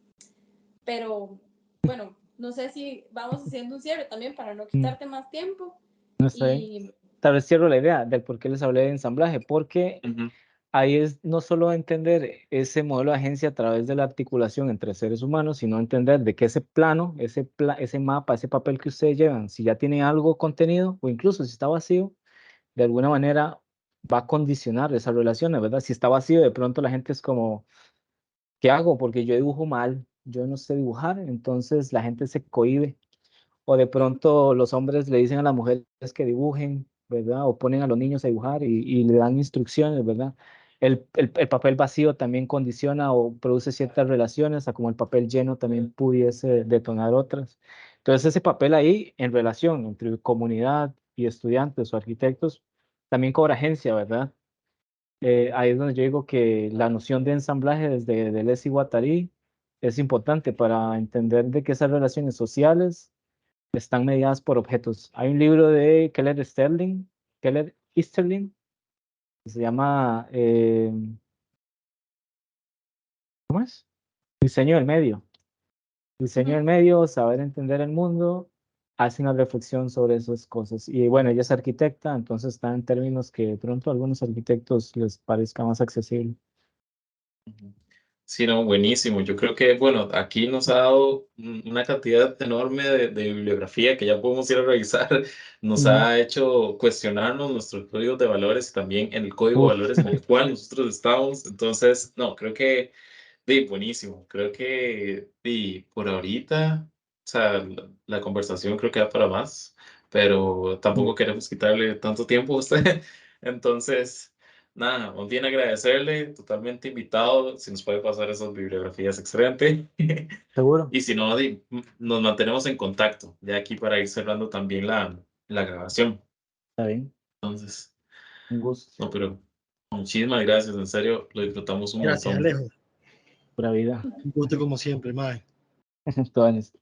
Pero, bueno, no sé si vamos haciendo un cierre también para no Mm, quitarte más tiempo. No está bien. Y Tal vez cierro la idea del por qué les hablé de ensamblaje, porque Ujú. ahí es no solo entender ese modelo de agencia a través de la articulación entre seres humanos, sino entender de que ese plano, ese mapa, ese papel que ustedes llevan, si ya tiene algo contenido o incluso si está vacío, de alguna manera va a condicionar esas relaciones, ¿verdad? Si está vacío, de pronto la gente es como, ¿qué hago? Porque yo dibujo mal, yo no sé dibujar, entonces la gente se cohíbe. O de pronto los hombres le dicen a las mujeres que dibujen, ¿verdad? O ponen a los niños a dibujar y le dan instrucciones, ¿verdad? El papel vacío también condiciona o produce ciertas relaciones, a como el papel lleno también pudiese detonar otras. Entonces ese papel ahí en relación entre comunidad y estudiantes o arquitectos también cobra agencia, ¿verdad? Ahí es donde yo digo que la noción de ensamblaje desde Deleuze y Guattari es importante para entender de que esas relaciones sociales están mediadas por objetos. Hay un libro de Keller Easterling, que se llama ¿cómo es? Diseño del medio. Diseño del medio, saber entender el mundo, hace una reflexión sobre esas cosas. Y bueno, ella es arquitecta, entonces está en términos que de pronto a algunos arquitectos les parezca más accesible. Sí, no, buenísimo. Yo creo que, bueno, aquí nos ha dado una cantidad enorme de bibliografía que ya podemos ir a revisar. Nos ha hecho cuestionarnos nuestros códigos de valores y también el código de Uf, valores en el cual nosotros estamos. Entonces, no, creo que, buenísimo. Creo que, por ahorita, o sea, la conversación creo que da para más, pero tampoco queremos quitarle tanto tiempo a usted. Entonces... Nada, más bien agradecerle, totalmente invitado, si nos puede pasar esas bibliografías, excelente. seguro. Y si no, nos mantenemos en contacto, ya aquí para ir cerrando también la grabación. Está bien, Entonces, un gusto, no, pero muchísimas gracias, en serio, lo disfrutamos un Gracias, montón. Alejo. pura vida. Un gusto como siempre, Mae. Todo en esto.